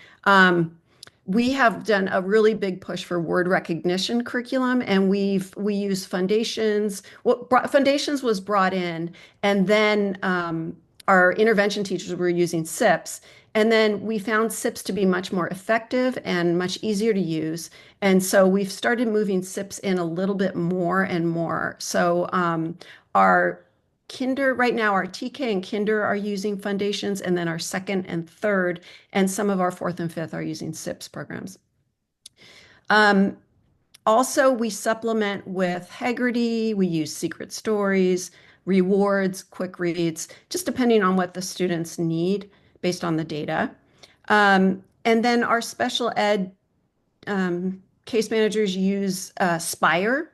We have done a really big push for word recognition curriculum, and we use Foundations. Foundations was brought in, and then our intervention teachers were using SIPs. And then we found SIPs to be much more effective and much easier to use. And so we've started moving SIPs in a little bit more and more. So our Kinder, right now, our TK and Kinder are using Foundations, and then our second and third, and some of our fourth and fifth are using SIPs programs. Also, we supplement with Haggerty, we use secret stories, rewards, quick reads, just depending on what the students need based on the data. And then our special ed case managers use Spire,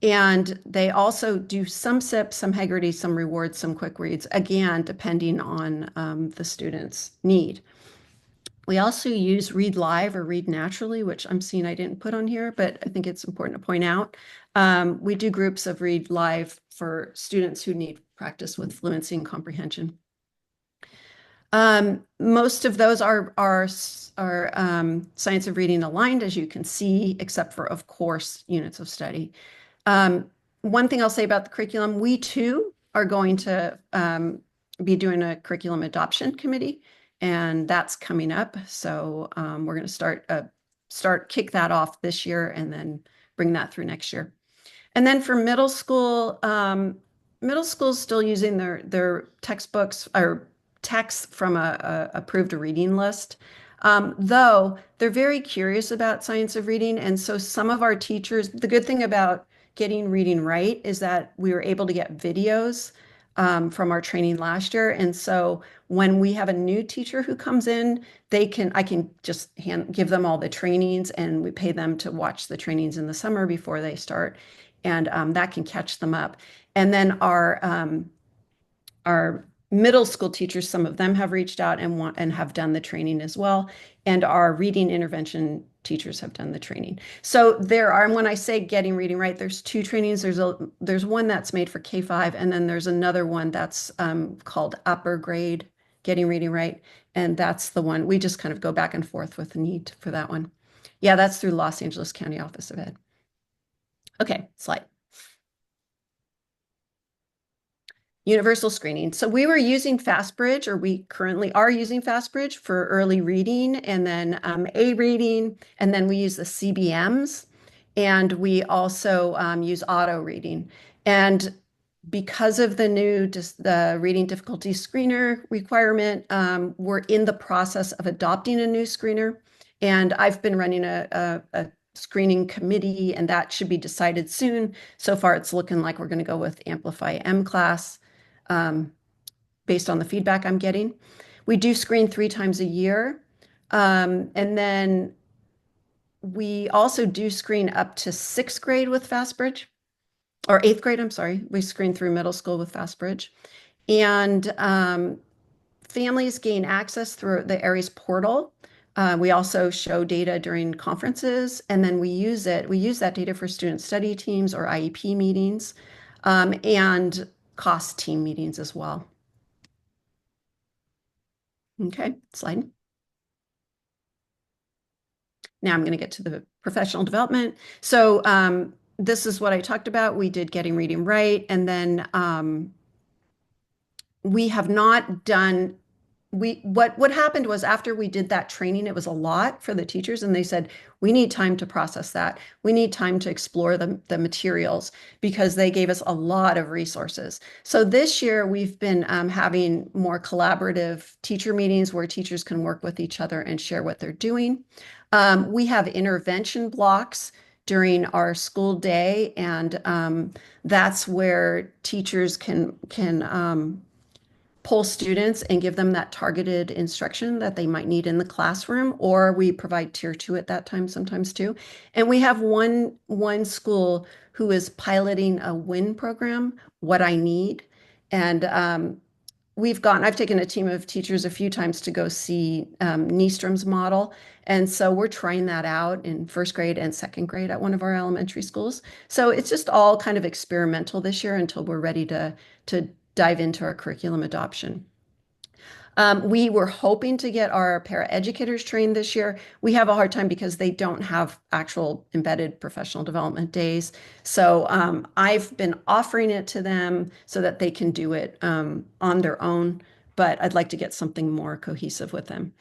and they also do some SIPs, some Haggerty, some rewards, some quick reads, again, depending on the student's need. We also use Read Live or Read Naturally, which I'm seeing I didn't put on here, but I think it's important to point out. We do groups of Read Live for students who need practice with fluency and comprehension. Most of those are science of reading aligned, as you can see, except for, of course, units of study. One thing I'll say about the curriculum, we too are going to be doing a curriculum adoption committee, and that's coming up. So we're going to kick that off this year and then bring that through next year. And then for middle school is still using their textbooks or texts from a approved reading list. Though they're very curious about science of reading. And so some of our teachers, the good thing about Getting Reading Right is that we were able to get videos from our training last year. And so when we have a new teacher who comes in, I can just give them all the trainings, and we pay them to watch the trainings in the summer before they start. And that can catch them up. And then our middle school teachers, some of them have reached out and have done the training as well. And our reading intervention teachers have done the training. So there are, when I say Getting Reading Right, there's two trainings. There's one that's made for K-5, and then there's another one that's called Upper Grade Getting Reading Right. And that's the one, we just kind of go back and forth with the need for that one. Yeah, that's through Los Angeles County Office of Ed. Okay, slide. Universal screening. So we were using FastBridge, or we currently are using FastBridge for early reading, and then A reading, and then we use the CBMs, and we also use auto reading. And because of the reading difficulty screener requirement, we're in the process of adopting a new screener, and I've been running a screening committee, and that should be decided soon. So far, it's looking like we're going to go with Amplify M-Class. Based on the feedback I'm getting. We do screen 3 times a year. And then we also do screen up to 6th grade with FastBridge, or 8th grade, I'm sorry. We screen through middle school with FastBridge. And families gain access through the Aries portal. We also show data during conferences, and then we use that data for student study teams or IEP meetings, and cost team meetings as well. Okay, slide. Now I'm going to get to the professional development. So this is what I talked about. We did Getting Reading Right, and then we have not done what happened was after we did that training, it was a lot for the teachers, and they said, we need time to process that. We need time to explore the materials because they gave us a lot of resources. So this year we've been having more collaborative teacher meetings where teachers can work with each other and share what they're doing. We have intervention blocks during our school day, and that's where teachers can pull students and give them that targeted instruction that they might need in the classroom, or we provide tier 2 at that time sometimes too. And we have one school who is piloting a WIN program, What I Need. And I've taken a team of teachers a few times to go see Niestrom's model. And so we're trying that out in first grade and second grade at one of our elementary schools. So it's just all kind of experimental this year until we're ready to dive into our curriculum adoption. We were hoping to get our paraeducators trained this year. We have a hard time because they don't have actual embedded professional development days. So I've been offering it to them so that they can do it on their own, but I'd like to get something more cohesive with them.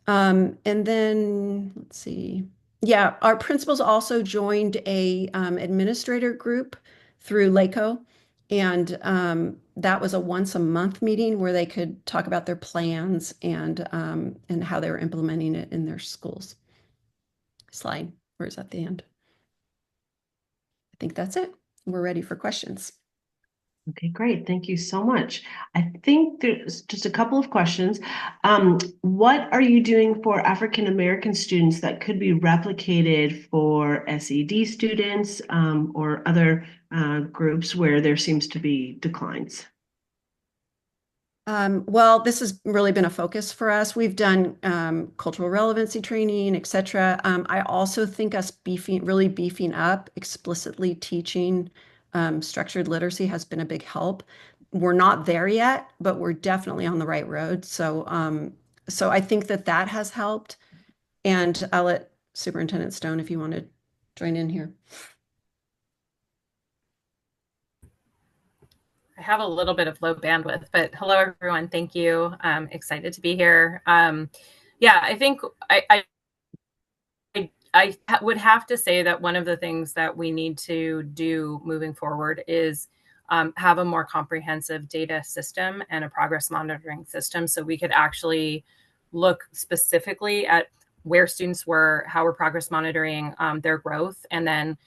And then let's see. Yeah, our principals also joined a administrator group through LACO. And that was a once a month meeting where they could talk about their plans and how they were implementing it in their schools. Slide, where is that the end? I think that's it. We're ready for questions. Okay, great. Thank you so much. I think there's just a couple of questions. What are you doing for African American students that could be replicated for SED students or other groups where there seems to be declines? Well, this has really been a focus for us. We've done cultural relevancy training, et cetera. I also think us really beefing up, explicitly teaching structured literacy has been a big help. We're not there yet, but we're definitely on the right road. So I think that has helped. And I'll let Superintendent Stone, if you want to join in here. I have a little bit of low bandwidth, but hello, everyone. Thank you. I'm excited to be here. Yeah, I think I would have to say that one of the things that we need to do moving forward is have a more comprehensive data system and a progress monitoring system so we could actually look specifically at where students were, how we're progress monitoring their growth, and then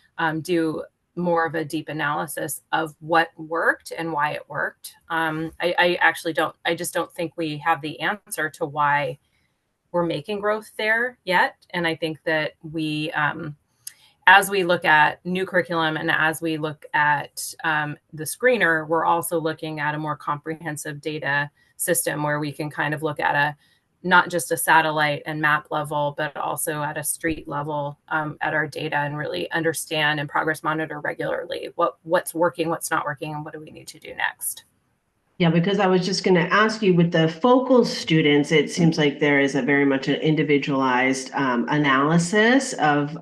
do more of a deep analysis of what worked and why it worked. I just don't think we have the answer to why we're making growth there yet. And I think that as we look at new curriculum and as we look at the screener, we're also looking at a more comprehensive data system where we can kind of look at not just a satellite and map level, but also at a street level at our data and really understand and progress monitor regularly what's working, what's not working, and what do we need to do next. Yeah, because I was just going to ask you with the focal students, it seems like there is a very much an individualized analysis of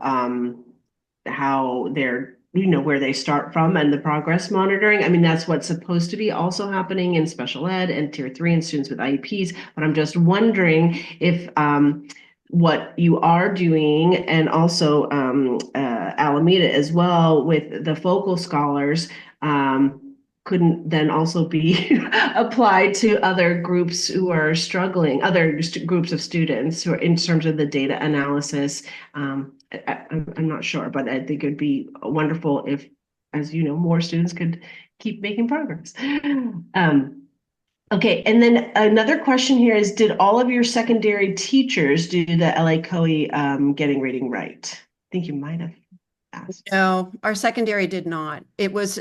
how they're, where they start from and the progress monitoring. I mean, that's what's supposed to be also happening in special ed and tier 3 and students with IEPs. But I'm just wondering if what you are doing and also Alameda as well with the focal scholars couldn't then also be applied to other groups who are struggling, other groups of students who are in terms of the data analysis. I'm not sure, but I think it'd be wonderful if, as you know, more students could keep making progress. Okay, and then another question here is, did all of your secondary teachers do the LA COE Getting Reading Right? I think you might have asked. No, our secondary did not. It was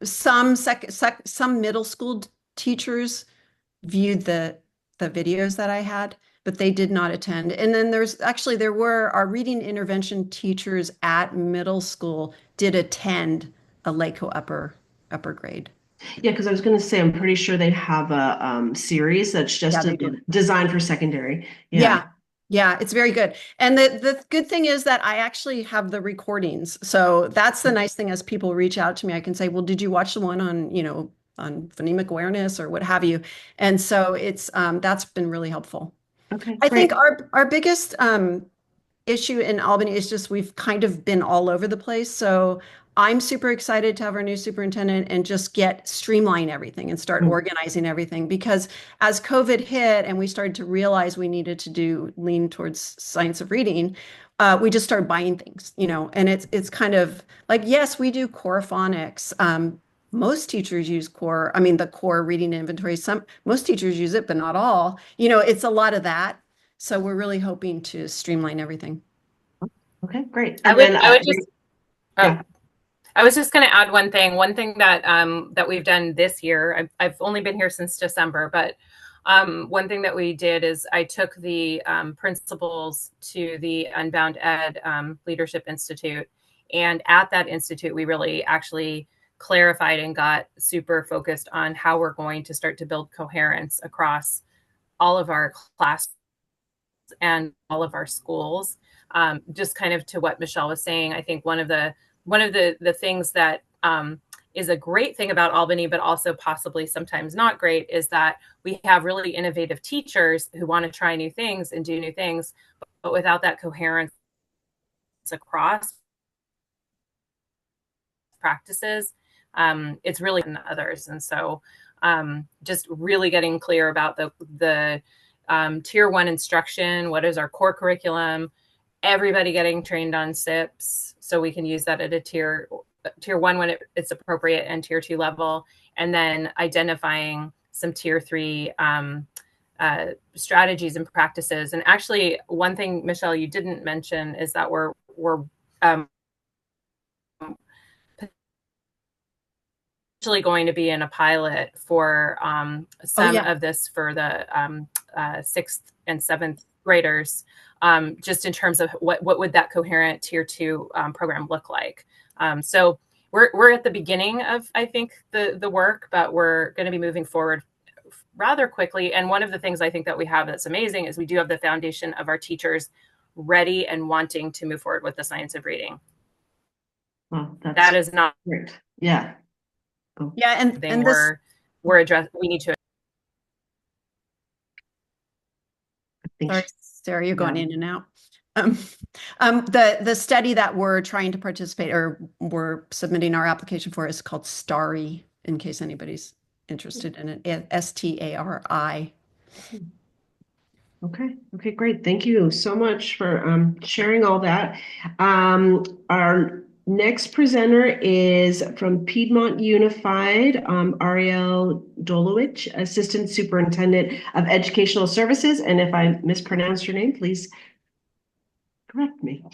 some middle school teachers viewed the videos that I had, but they did not attend. And then there were our reading intervention teachers at middle school did attend a LACO upper grade. Yeah, because I was going to say, I'm pretty sure they have a series that's just designed for secondary. Yeah, it's very good. And the good thing is that I actually have the recordings. So that's the nice thing as people reach out to me, I can say, well, did you watch the one on, phonemic awareness or what have you. And so it's that's been really helpful. Okay, I think great. our biggest issue in Albany is just we've kind of been all over the place. So I'm super excited to have our new superintendent and just streamline everything and start organizing everything, because as COVID hit and we started to realize we needed to lean towards science of reading, we just started buying things, and it's kind of like, yes, we do core phonics. Most teachers use the core reading inventory. Most teachers use it, but not all. It's a lot of that. So we're really hoping to streamline everything. Okay, great. I And would, then I would just, yeah. I was just going to add one thing. One thing that that we've done this year. I've only been here since December, but one thing that we did is I took the principals to the Unbound Ed Leadership Institute, and at that institute, we really actually clarified and got super focused on how we're going to start to build coherence across all of our class and all of our schools. Just kind of to what Michelle was saying, I think one of the things that is a great thing about Albany, but also possibly sometimes not great, is that we have really innovative teachers who want to try new things and do new things, but without that coherence across practices, it's really in others. And so just really getting clear about the tier one instruction. What is our core curriculum? Everybody getting trained on SIPs, so we can use that at a tier one when it's appropriate, and tier two level, and then identifying some tier three strategies and practices. And actually, one thing, Michelle, you didn't mention is that we're actually going to be in a pilot for some of this for the sixth and seventh graders, just in terms of what would that coherent tier two program look like. So we're at the beginning of, I think, the work, but we're going to be moving forward rather quickly. And one of the things I think that we have that's amazing is we do have the foundation of our teachers ready and wanting to move forward with the science of reading. Well, that is not great. Yeah. Cool. Yeah, and we're addressing. We need to. Sorry, Sarah, you're going in and out. The study that we're trying to participate, or we're submitting our application for, is called STARI, in case anybody's interested in it. STARI. Okay, great. Thank you so much for sharing all that. Our next presenter is from Piedmont Unified, Ariel Dolowich, Assistant Superintendent of Educational Services. And if I mispronounced your name, please correct me.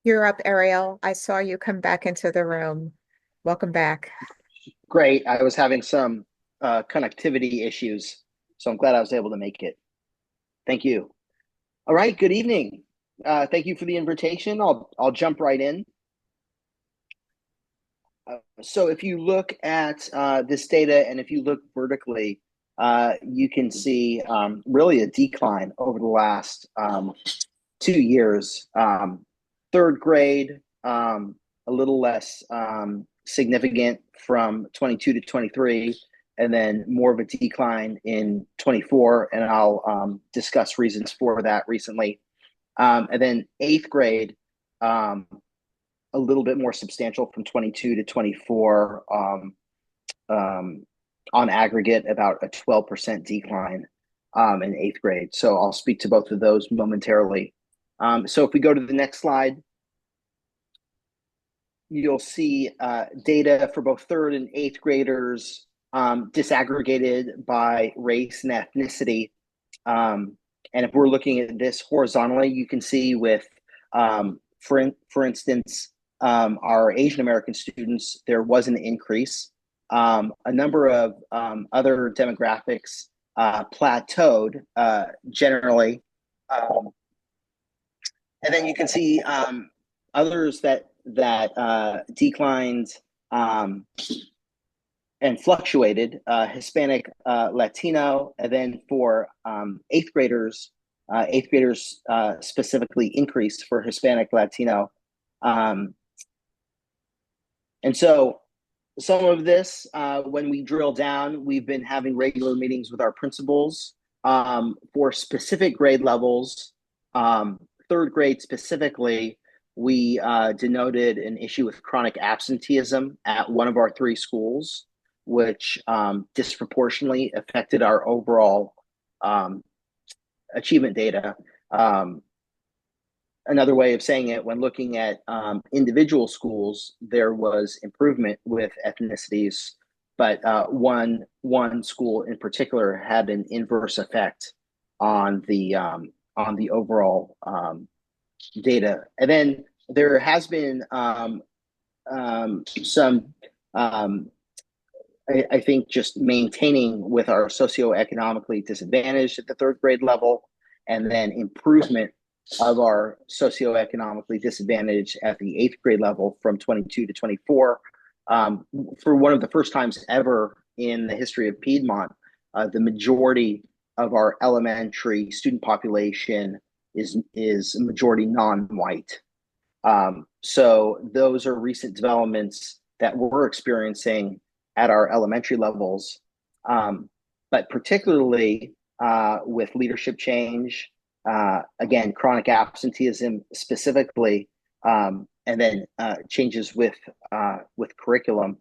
You're up, Ariel. I saw you come back into the room. Welcome back. Great. I was having some connectivity issues, so I'm glad I was able to make it. Thank you. All right. Good evening. Thank you for the invitation. I'll jump right in. So if you look at this data, and if you look vertically, you can see really a decline over the last 2 years. Third grade, a little less significant from 22 to 23, and then more of a decline in 24. And I'll discuss reasons for that recently. And then eighth grade, a little bit more substantial from 22 to 24, on aggregate, about a 12% decline in eighth grade. So I'll speak to both of those momentarily. So if we go to the next slide, you'll see data for both third and eighth graders disaggregated by race and ethnicity. And if we're looking at this horizontally, you can see with, for instance, our Asian American students, there was an increase. A number of other demographics plateaued generally. And then you can see others that declined and fluctuated, Hispanic, Latino, and then for eighth graders specifically increased for Hispanic, Latino. And so some of this, when we drill down, we've been having regular meetings with our principals for specific grade levels. Third grade specifically, we denoted an issue with chronic absenteeism at one of our 3 schools, which disproportionately affected our overall achievement data. Another way of saying it, when looking at individual schools, there was improvement with ethnicities, but one school in particular had an inverse effect on the overall data. And then there has been some, I think, just maintaining with our socioeconomically disadvantaged at the 3rd grade level, and then improvement of our socioeconomically disadvantaged at the 8th grade level from 22 to 24. For one of the first times ever in the history of Piedmont, the majority of our elementary student population is majority non-white. So those are recent developments that we're experiencing at our elementary levels, but particularly with leadership change, again, chronic absenteeism specifically, and then changes with curriculum,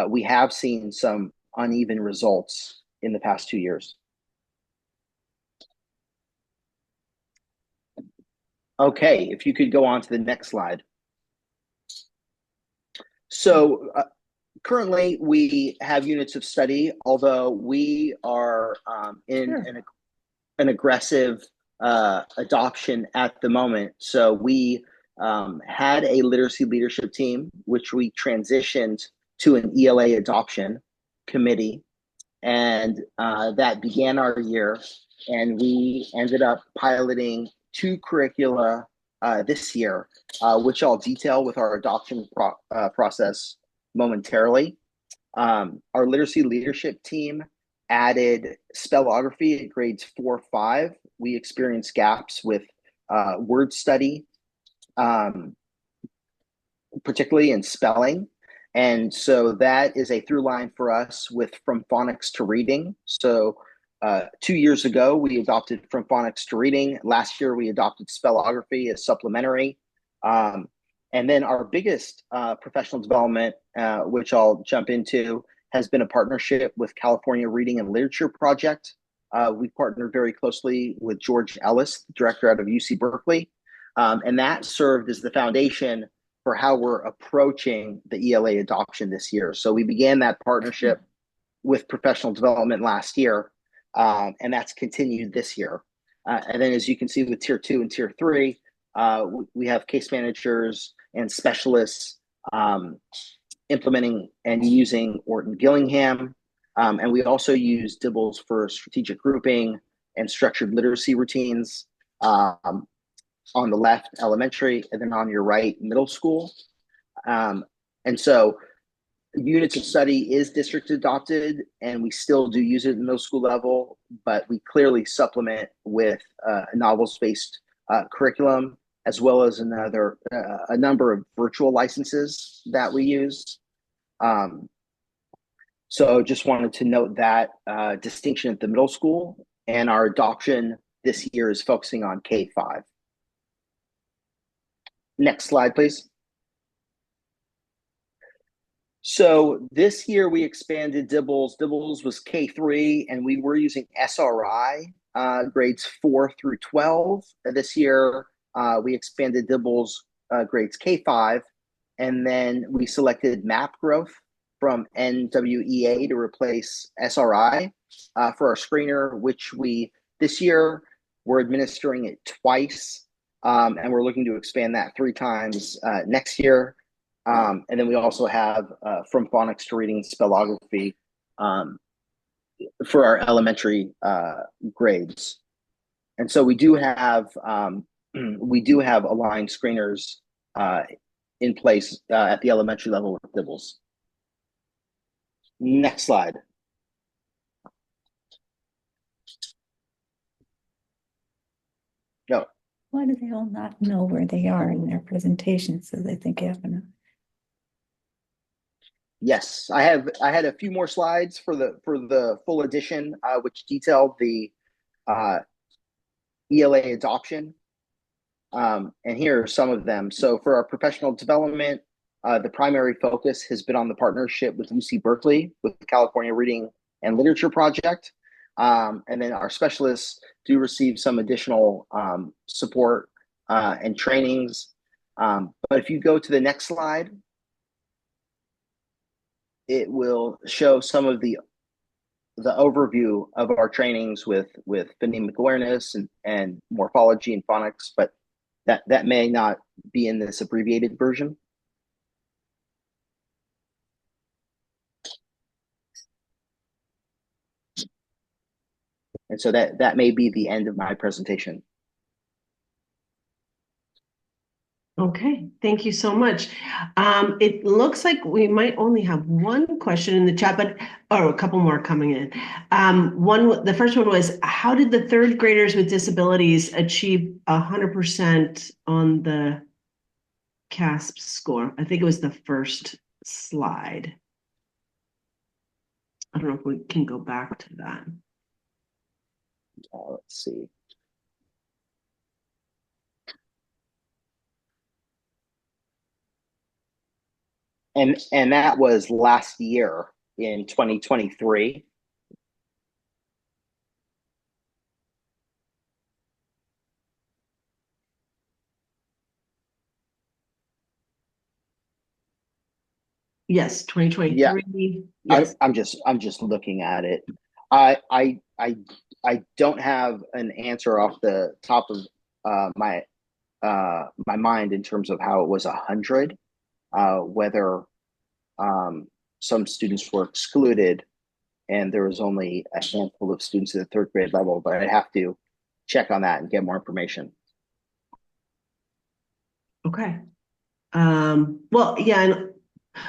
we have seen some uneven results in the past 2 years. Okay, if you could go on to the next slide. So currently we have units of study, although we are in an aggressive adoption at the moment. So we had a literacy leadership team, which we transitioned to an ELA adoption committee, and that began our year. And we ended up piloting 2 curricula this year, which I'll detail with our adoption process momentarily. Our literacy leadership team added spellography at grades 4, 5. We experienced gaps with word study, particularly in spelling. And so that is a through line for us with from phonics to reading. So 2 years ago, we adopted from phonics to reading. Last year, we adopted spellography as supplementary. And then our biggest professional development, which I'll jump into, has been a partnership with California Reading and Literature Project. We partnered very closely with George Ellis, director out of UC Berkeley. And that served as the foundation for how we're approaching the ELA adoption this year. So we began that partnership with professional development last year, and that's continued this year. And then as you can see with tier 2 and tier 3, we have case managers and specialists implementing and using Orton Gillingham. And we also use Dibbles for strategic grouping and structured literacy routines. On the left, elementary, and then on your right, middle school. And so units of study is district adopted, and we still do use it in middle school level, but we clearly supplement with a novels-based curriculum, as well as a number of virtual licenses that we use. So just wanted to note that distinction at the middle school, and our adoption this year is focusing on K-5. Next slide, please. So this year we expanded Dibbles. Dibbles was K3, and we were using SRI grades 4 through 12. This year we expanded Dibbles grades K5, and then we selected MAP growth from NWEA to replace SRI for our screener, which this year we're administering it twice. And we're looking to expand that 3 times next year. And then we also have from phonics to reading spellography for our elementary grades. And so we do have aligned screeners in place at the elementary level with Dibbles. Next slide. No. Why do they all not know where they are in their presentation? So they think you have enough. Yes, I had a few more slides for the full edition, which detailed the ELA adoption. And here are some of them. So for our professional development, the primary focus has been on the partnership with UC Berkeley with the California Reading and Literature Project. And then our specialists do receive some additional support and trainings. But if you go to the next slide, it will show some of the overview of our trainings with phonemic awareness and morphology and phonics, but that may not be in this abbreviated version. And so that may be the end of my presentation. Okay, thank you so much. It looks like we might only have one question in the chat, but a couple more coming in. The first one was, how did the third graders with disabilities achieve 100% on the CASP score? I think it was the first slide. I don't know if we can go back to that. Let's see. And that was last year in 2023. Yes, 2023. Yeah. Yes. I'm just looking at it. I don't have an answer off the top of my mind in terms of how it was 100. Whether some students were excluded and there was only a handful of students at the third grade level, but I'd have to check on that and get more information. Okay. Well, yeah, and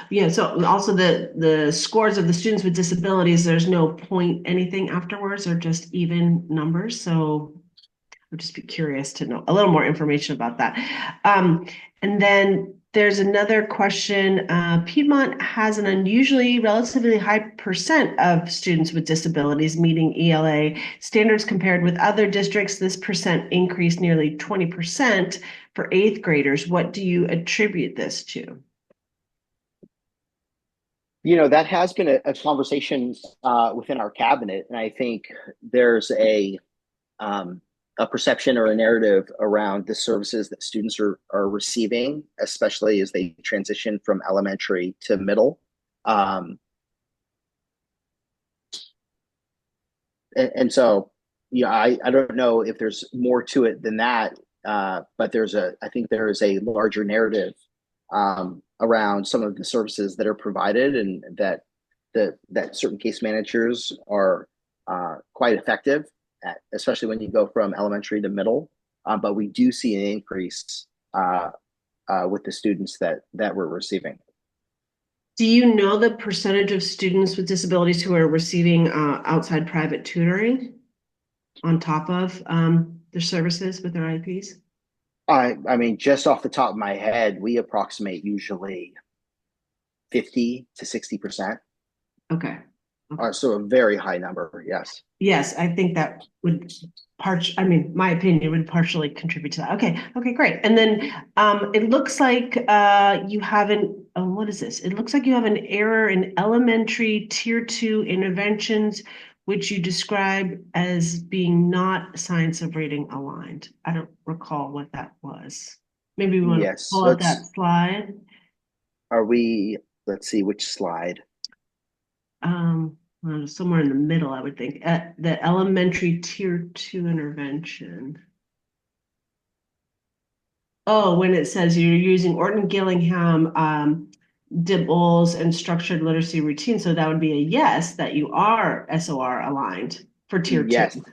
yeah, so also the scores of the students with disabilities, there's no point anything afterwards, or just even numbers. So I'd just be curious to know a little more information about that. And then there's another question. Piedmont has an unusually relatively high percent of students with disabilities meeting ELA standards compared with other districts. This percent increased nearly 20% for eighth graders. What do you attribute this to? You know, that has been a conversation within our cabinet, and I think there's a perception or a narrative around the services that students are receiving, especially as they transition from elementary to middle. And so, yeah, I don't know if there's more to it than that, but I think there is a larger narrative around some of the services that are provided, and that certain case managers are quite effective at, especially when you go from elementary to middle. But we do see an increase with the students that we're receiving. Do you know the percentage of students with disabilities who are receiving outside private tutoring on top of their services with their IEPs? I mean, just off the top of my head, we approximate usually 50 to 60%. Okay. So a very high number, yes. Yes, I think that would my opinion would partially contribute to that. Okay, great. And then it looks like you have what is this? It looks like you have an error in elementary tier 2 interventions, which you describe as being not science of reading aligned. I don't recall what that was. Maybe we want to pull up that slide. Let's see, which slide? Somewhere in the middle, I would think, at the elementary tier 2 intervention. Oh, when it says you're using Orton Gillingham, DIBELS, and structured literacy routine. So that would be a yes, that you are SOR aligned for tier 2.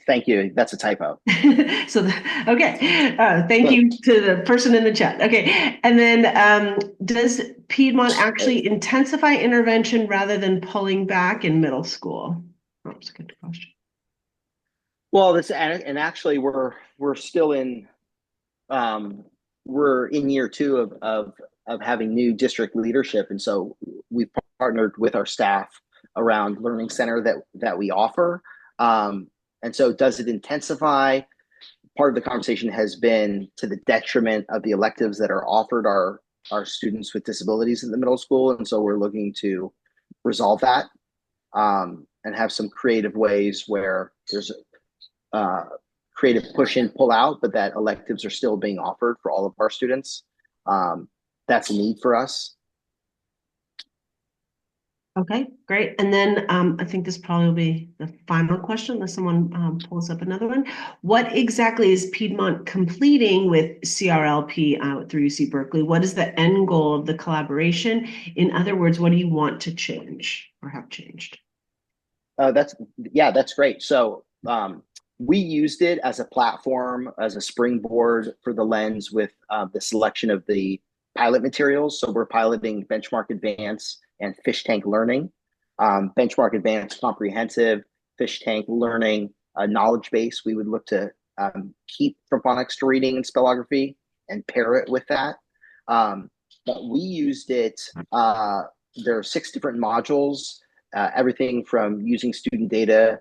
Thank you. That's a typo. Okay. Thank you to the person in the chat. Okay. And then does Piedmont actually intensify intervention rather than pulling back in middle school? Oh, that's a good question. Well, and actually we're still in we're in year two of having new district leadership, and so we've partnered with our staff around learning center that we offer. And so does it intensify? Part of the conversation has been to the detriment of the electives that are offered our students with disabilities in the middle school, and so we're looking to resolve that and have some creative ways where there's creative push in, pull out, but that electives are still being offered for all of our students. That's a need for us. Okay, great. And then I think this probably will be the final question unless someone pulls up another one. What exactly is Piedmont completing with CRLP through UC Berkeley? What is the end goal of the collaboration? In other words, what do you want to change or have changed? That's great. So we used it as a platform, as a springboard for the lens with the selection of the pilot materials. So we're piloting Benchmark Advance and Fish Tank Learning. Benchmark Advance comprehensive, Fish Tank Learning knowledge base. We would look to keep from phonics to reading and spellography and pair it with that. But we used it. There are 6 different modules. Everything from using student data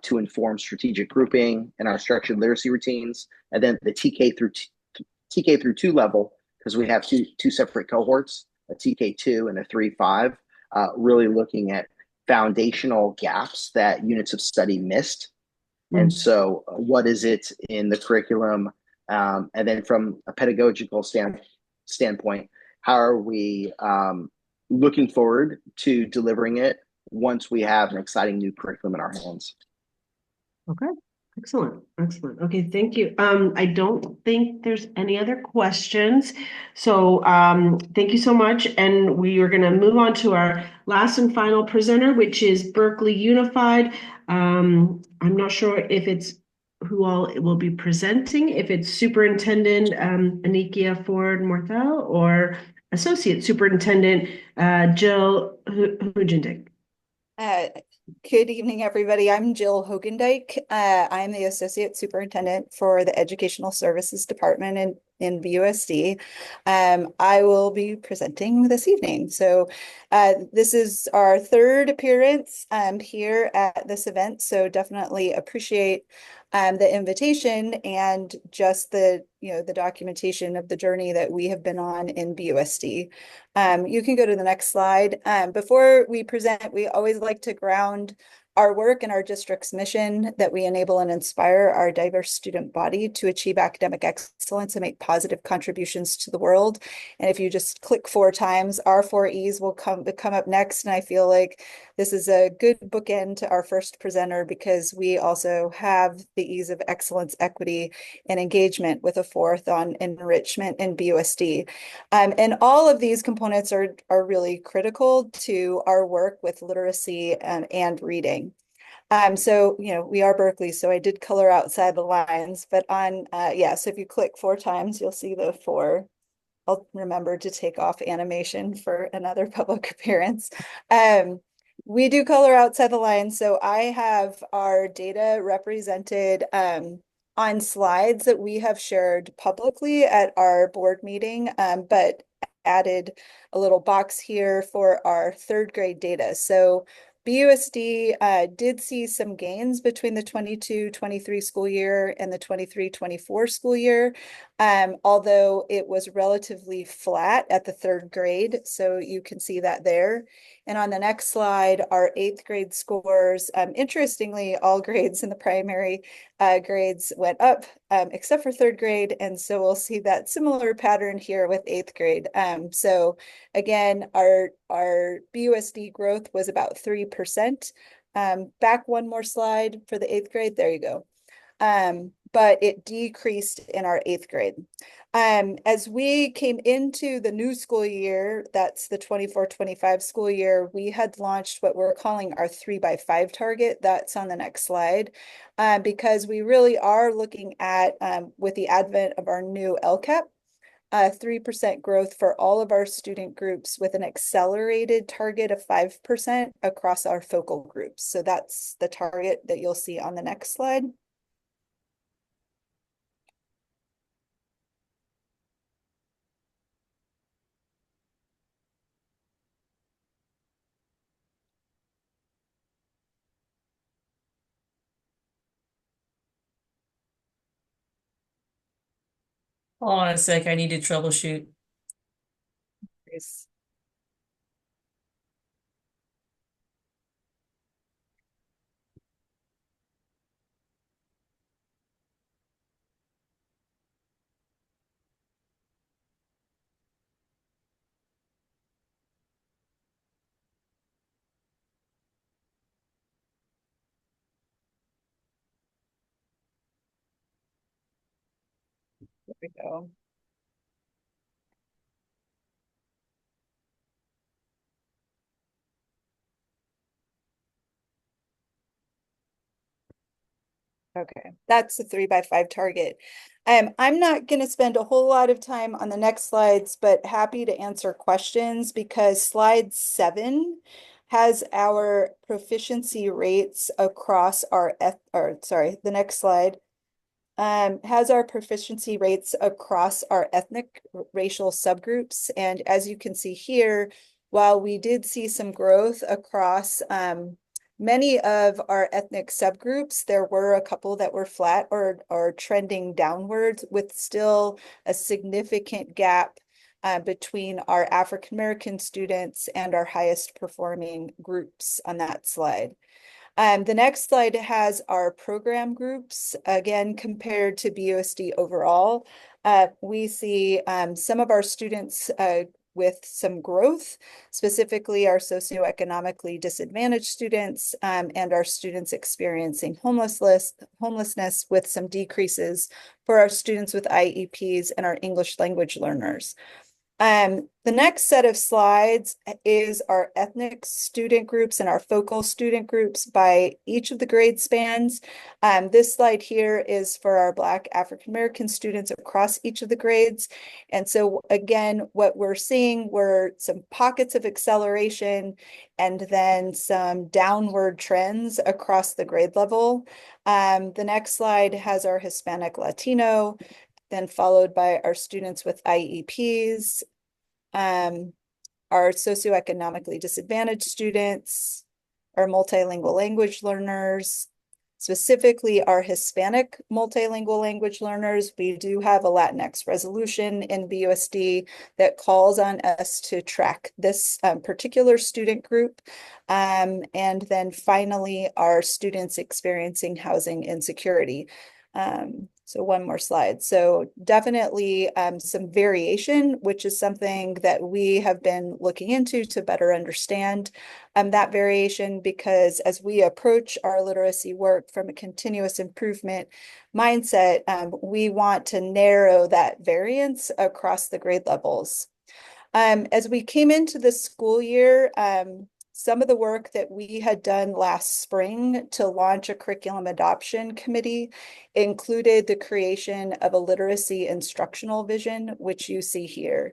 to inform strategic grouping and our structured literacy routines, and then the TK through 2 level, because we have two separate cohorts, a TK2 and a 3-5, really looking at foundational gaps that units of study missed. And so what is it in the curriculum? And then from a pedagogical standpoint, how are we looking forward to delivering it once we have an exciting new curriculum in our hands? Okay, excellent. Okay, thank you. I don't think there's any other questions. So thank you so much. And we are going to move on to our last and final presenter, which is Berkeley Unified. I'm not sure if it's who all will be presenting, if it's Superintendent Anikia Ford Morthel or Associate Superintendent Jill Hugendick. Good evening, everybody. I'm Jill Hogendijk. I'm the Associate Superintendent for the Educational Services Department in BUSD. I will be presenting this evening. So this is our 3rd appearance here at this event. So definitely appreciate the invitation and just the documentation of the journey that we have been on in BUSD. You can go to the next slide. Before we present, we always like to ground our work and our district's mission that we enable and inspire our diverse student body to achieve academic excellence and make positive contributions to the world. And if you just click 4 times, our 4 E's will come up next. And I feel like this is a good bookend to our first presenter because we also have the E's of excellence, equity, and engagement with a 4th on enrichment and BUSD. And all of these components are really critical to our work with literacy and reading. So, we are Berkeley, so I did color outside the lines, but so if you click 4 times, you'll see the 4. I'll remember to take off animation for another public appearance. We do color outside the lines, so I have our data represented on slides that we have shared publicly at our board meeting, but added a little box here for our 3rd grade data. So BUSD did see some gains between the 22-23 school year and the 23-24 school year, although it was relatively flat at the 3rd grade. So you can see that there. And on the next slide, our 8th grade scores, interestingly, all grades in the primary grades went up, except for 3rd grade. And so we'll see that similar pattern here with 8th grade. So again, our BUSD growth was about 3%. Back one more slide for the 8th grade. There you go. but it decreased in our 8th grade. As we came into the new school year, that's the 24-25 school year, we had launched what we're calling our 3x5 target. That's on the next slide, because we really are looking at, with the advent of our new LCAP, 3% growth for all of our student groups with an accelerated target of 5% across our focal groups. So that's the target that you'll see on the next slide. Hold on a sec, I need to troubleshoot. Yes. There we go. Okay, that's the 3x5 target. I'm not going to spend a whole lot of time on the next slides, but happy to answer questions because slide 7 has our proficiency rates across our, the next slide has our proficiency rates across our ethnic racial subgroups. And as you can see here, while we did see some growth across many of our ethnic subgroups, there were a couple that were flat or trending downwards with still a significant gap between our African American students and our highest performing groups on that slide. The next slide has our program groups, again, compared to BUSD overall. We see some of our students with some growth, specifically our socioeconomically disadvantaged students and our students experiencing homelessness with some decreases for our students with IEPs and our English language learners. The next set of slides is our ethnic student groups and our focal student groups by each of the grade spans. This slide here is for our Black African American students across each of the grades. And so again, what we're seeing were some pockets of acceleration and then some downward trends across the grade level. The next slide has our Hispanic Latino, then followed by our students with IEPs, our socioeconomically disadvantaged students, our multilingual language learners, specifically our Hispanic multilingual language learners. We do have a Latinx resolution in BUSD that calls on us to track this particular student group. And then finally, our students experiencing housing insecurity. So one more slide. So definitely some variation, which is something that we have been looking into to better understand that variation, because as we approach our literacy work from a continuous improvement mindset, we want to narrow that variance across the grade levels. As we came into the school year, some of the work that we had done last spring to launch a curriculum adoption committee included the creation of a literacy instructional vision, which you see here.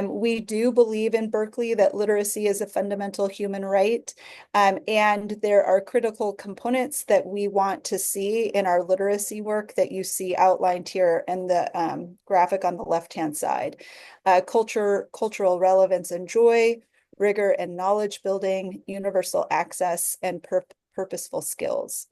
We do believe in Berkeley that literacy is a fundamental human right, and there are critical components that we want to see in our literacy work that you see outlined here in the graphic on the left-hand side. Cultural relevance and joy, rigor and knowledge building, universal access, and purposeful skills.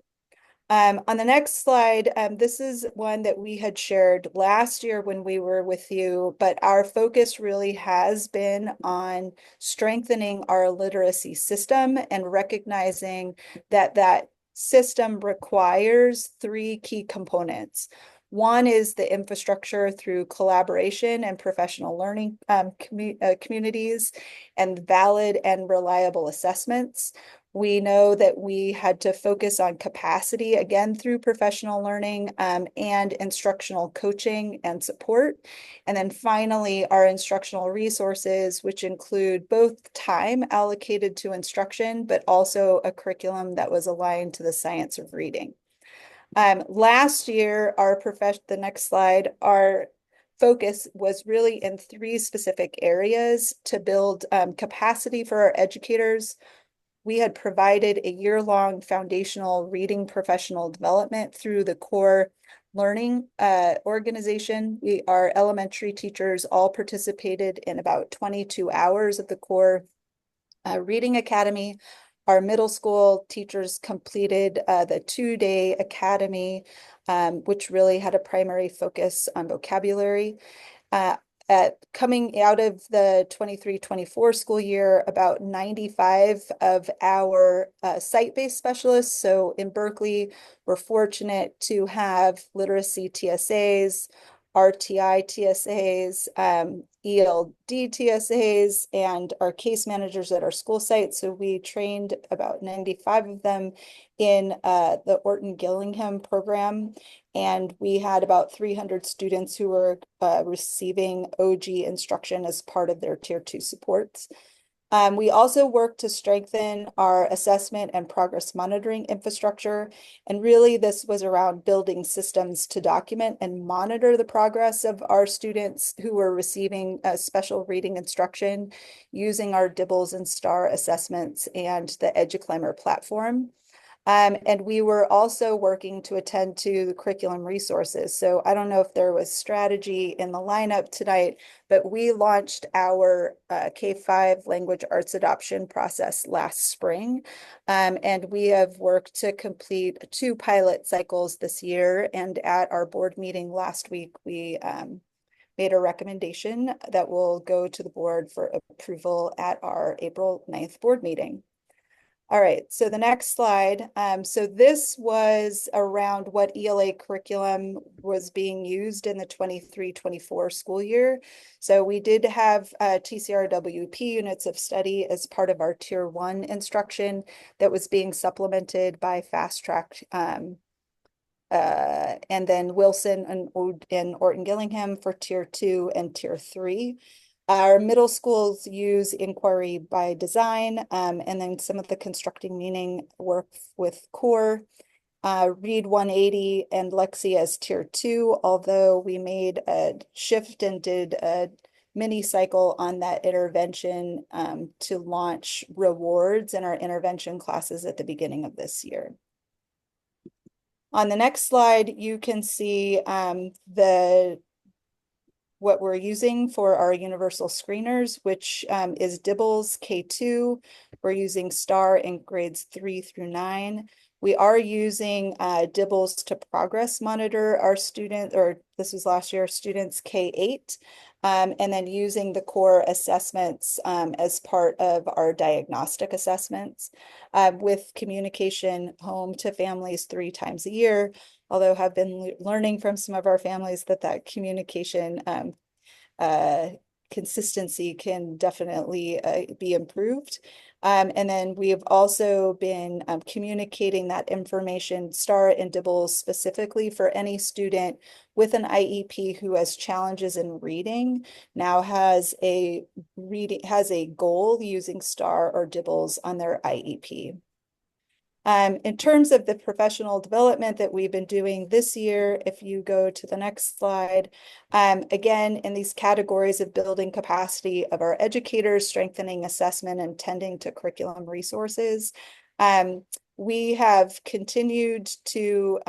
On the next slide, this is one that we had shared last year when we were with you, but our focus really has been on strengthening our literacy system and recognizing that that system requires 3 key components. One is the infrastructure through collaboration and professional learning communities and valid and reliable assessments. We know that we had to focus on capacity again through professional learning and instructional coaching and support. And then finally, our instructional resources, which include both time allocated to instruction, but also a curriculum that was aligned to the science of reading. Last year, the next slide, our focus was really in 3 specific areas to build capacity for our educators. We had provided a year-long foundational reading professional development through the core learning organization. Our elementary teachers all participated in about 22 hours of the core reading academy. Our middle school teachers completed the 2-day academy, which really had a primary focus on vocabulary. Coming out of the 23-24 school year, about 95 of our site-based specialists. So in Berkeley, we're fortunate to have literacy TSAs, RTI TSAs, ELD TSAs, and our case managers at our school site. So we trained about 95 of them in the Orton Gillingham program. And we had about 300 students who were receiving OG instruction as part of their Tier 2 supports. We also worked to strengthen our assessment and progress monitoring infrastructure. And really, this was around building systems to document and monitor the progress of our students who were receiving special reading instruction using our DIBELS and STAR assessments and the EduClimber platform. And we were also working to attend to the curriculum resources. So I don't know if there was strategy in the lineup tonight, but we launched our K-5 language arts adoption process last spring. And we have worked to complete 2 pilot cycles this year. And at our board meeting last week, we made a recommendation that will go to the board for approval at our April 9th board meeting. All right, so the next slide. So this was around what ELA curriculum was being used in the 23-24 school year. So we did have TCRWP units of study as part of our Tier 1 instruction that was being supplemented by Fast Track and then Wilson and Orton Gillingham for Tier 2 and Tier 3. Our middle schools use inquiry by design, and then some of the constructing meaning work with core. Read 180 and Lexi as Tier 2, although we made a shift and did a mini cycle on that intervention to launch rewards in our intervention classes at the beginning of this year. On the next slide, you can see what we're using for our universal screeners, which is DIBELS K2. We're using STAR in grades 3 through 9. We are using DIBELS to progress monitor our students, or this was last year, students K8, and then using the core assessments as part of our diagnostic assessments with communication home to families 3 times a year, although have been learning from some of our families that communication consistency can definitely be improved. And then we have also been communicating that information, STAR and DIBELS, specifically for any student with an IEP who has challenges in reading, now has a goal using STAR or DIBELS on their IEP. In terms of the professional development that we've been doing this year, if you go to the next slide, again, in these categories of building capacity of our educators, strengthening assessment, and tending to curriculum resources, we have continued to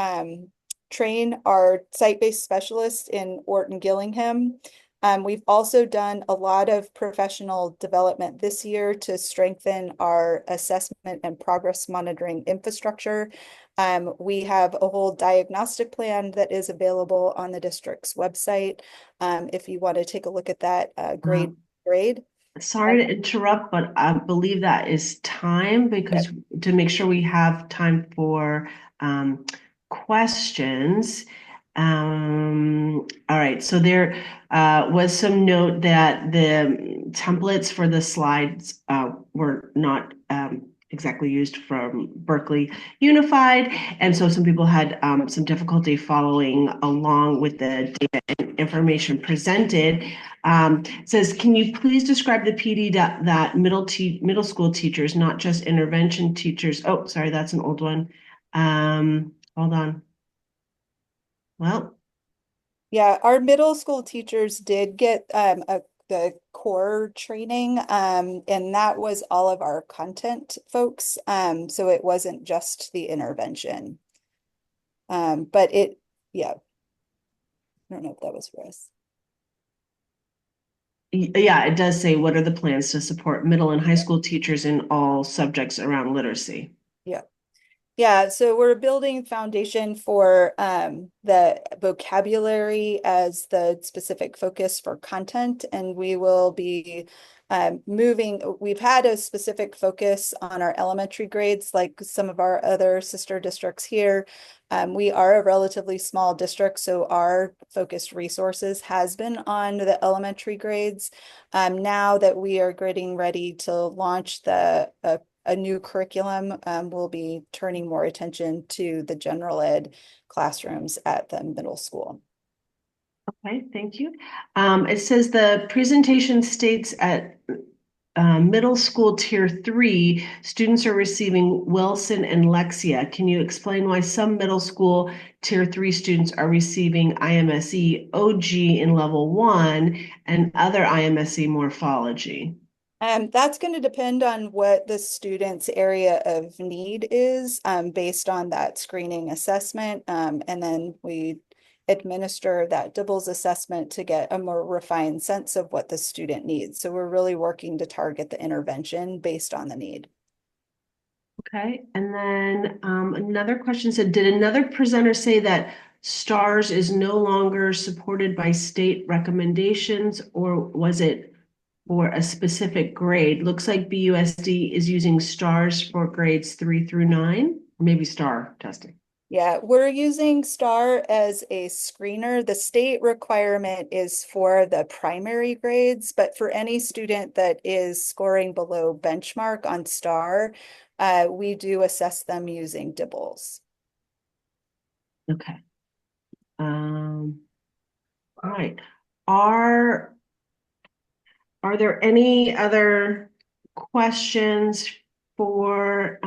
train our site-based specialists in Orton Gillingham. We've also done a lot of professional development this year to strengthen our assessment and progress monitoring infrastructure. We have a whole diagnostic plan that is available on the district's website. If you want to take a look at that grade. Sorry to interrupt, but I believe that is time because to make sure we have time for questions. All right, so there was some note that the templates for the slides were not exactly used from Berkeley Unified. And so some people had some difficulty following along with the data and information presented. Says, can you please describe the PD that middle school teachers, not just intervention teachers? Oh, sorry, that's an old one. Hold on. Well, Yeah, our middle school teachers did get the core training, and that was all of our content folks. So it wasn't just the intervention. But yeah, I don't know if that was for us. yeah, it does say, what are the plans to support middle and high school teachers in all subjects around literacy? Yeah. Yeah, so we're building foundation for the vocabulary as the specific focus for content, and we will be we've had a specific focus on our elementary grades like some of our other sister districts here. We are a relatively small district, so our focused resources has been on the elementary grades. Now that we are getting ready to launch a new curriculum, will be turning more attention to the general ed classrooms at the middle school. Okay, thank you. It says the presentation states at middle school tier 3, students are receiving Wilson and Lexia. Can you explain why some middle school tier 3 students are receiving IMSE OG in level 1 and other IMSE morphology? That's going to depend on what the student's area of need is, based on that screening assessment. And then we administer that DIBELS assessment to get a more refined sense of what the student needs. So we're really working to target the intervention based on the need. Okay, and then another question said, did another presenter say that STARS is no longer supported by state recommendations, or was it for a specific grade? Looks like BUSD is using STARS for grades 3 through 9, maybe STAR testing. Yeah, we're using STAR as a screener. The state requirement is for the primary grades, but for any student that is scoring below benchmark on STAR, we do assess them using DIBELS. Okay. All right. Are there any other questions for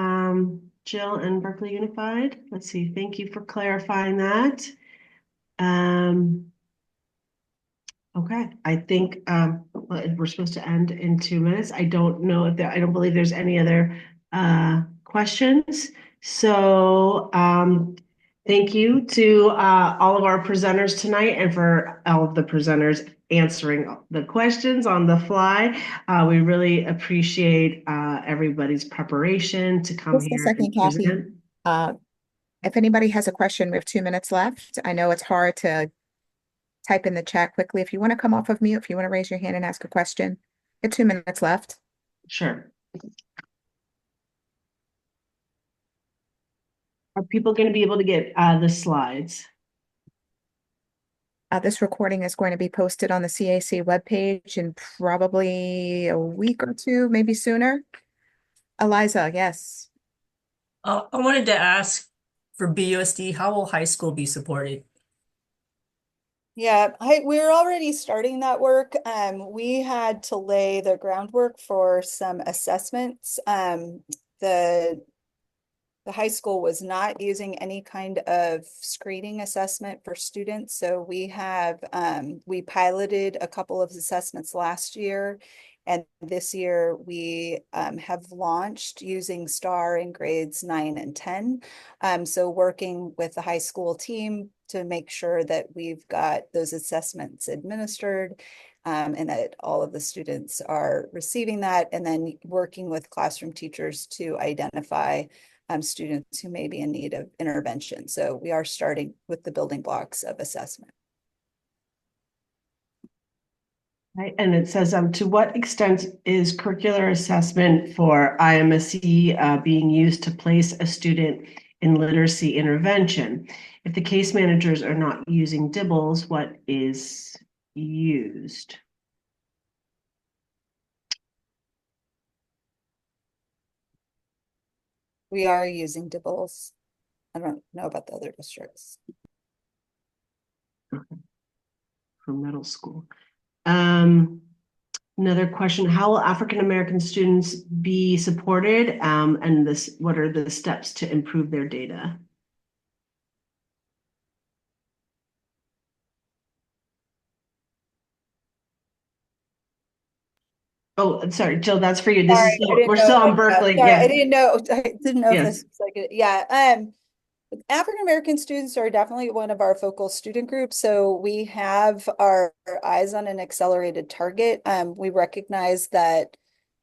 Jill and Berkeley Unified? Let's see. Thank you for clarifying that. Okay, I think we're supposed to end in 2 minutes. I don't know if I don't believe there's any other questions. So thank you to all of our presenters tonight and for all of the presenters answering the questions on the fly. We really appreciate everybody's preparation to come Just a here second, and Kathy. present. If anybody has a question, we have 2 minutes left. I know it's hard to type in the chat quickly. If you want to come off of mute, if you want to raise your hand and ask a question, you have 2 minutes left. Sure. Are people going to be able to get the slides? This recording is going to be posted on the CAC webpage in probably a week or two, maybe sooner. Eliza, yes. I wanted to ask for BUSD, how will high school be supported? Yeah, we're already starting that work. We had to lay the groundwork for some assessments. The high school was not using any kind of screening assessment for students. So we piloted a couple of assessments last year. And this year we have launched using STAR in grades 9 and 10. So working with the high school team to make sure that we've got those assessments administered, and that all of the students are receiving that, and then working with classroom teachers to identify students who may be in need of intervention. So we are starting with the building blocks of assessment. Right, and it says, to what extent is curricular assessment for IMSE being used to place a student in literacy intervention? If the case managers are not using DIBELS, what is used? We are using Dibbles. I don't know about the other districts. For middle school. Another question, how will African American students be supported? And what are the steps to improve their data? Oh, sorry, Jill, that's for you. This is still, we're still on Berkeley. Sorry, Yeah. I didn't know if Yes. this was like, yeah. African American students are definitely one of our focal student groups. So we have our eyes on an accelerated target. We recognize that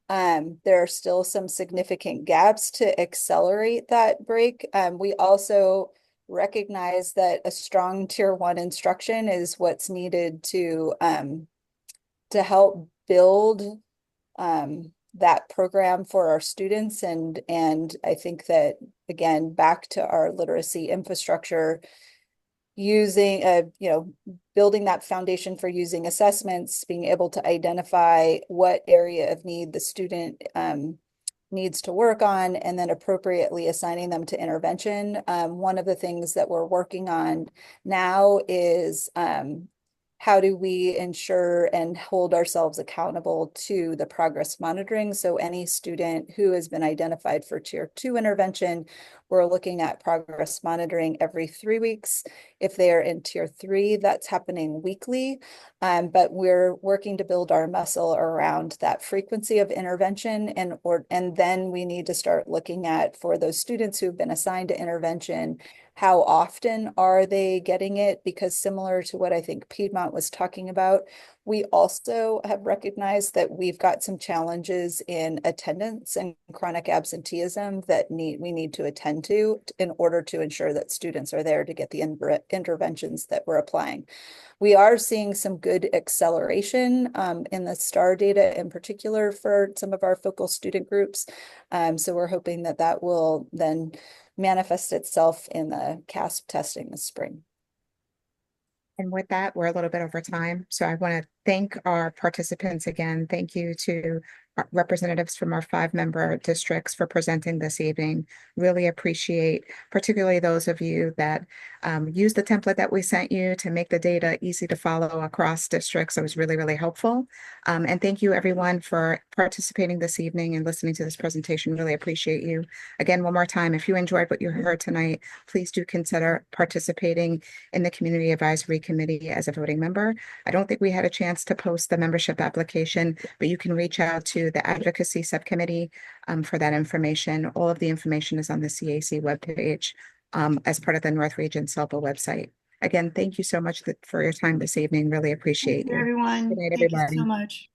there are still some significant gaps to accelerate that break. We also recognize that a strong tier 1 instruction is what's needed to help build that program for our students. And I think that, again, back to our literacy infrastructure, using building that foundation for using assessments, being able to identify what area of need the student needs to work on, and then appropriately assigning them to intervention. One of the things that we're working on now is how do we ensure and hold ourselves accountable to the progress monitoring? So any student who has been identified for tier 2 intervention, we're looking at progress monitoring every 3 weeks. If they are in tier 3, that's happening weekly. But we're working to build our muscle around that frequency of intervention, and then we need to start looking at, for those students who've been assigned to intervention, how often are they getting it? Because similar to what I think Piedmont was talking about, we also have recognized that we've got some challenges in attendance and chronic absenteeism that we need to attend to in order to ensure that students are there to get the interventions that we're applying. We are seeing some good acceleration in the STAR data in particular for some of our focal student groups. So we're hoping that that will then manifest itself in the CASP testing this spring. And with that, we're a little bit over time. So I want to thank our participants again. Thank you to our representatives from our 5-member districts for presenting this evening. Really appreciate, particularly those of you that used the template that we sent you to make the data easy to follow across districts. It was really, really helpful. And thank you everyone for participating this evening and listening to this presentation. Really appreciate you. Again, one more time, if you enjoyed what you heard tonight, please do consider participating in the Community Advisory Committee as a voting member. I don't think we had a chance to post the membership application, but you can reach out to the Advocacy Subcommittee for that information. All of the information is on the CAC webpage as part of the North Region SELPA website. Again, thank you so much for your time this evening. Really appreciate Thank you, you. everyone. Good night, Thank you everybody. so much.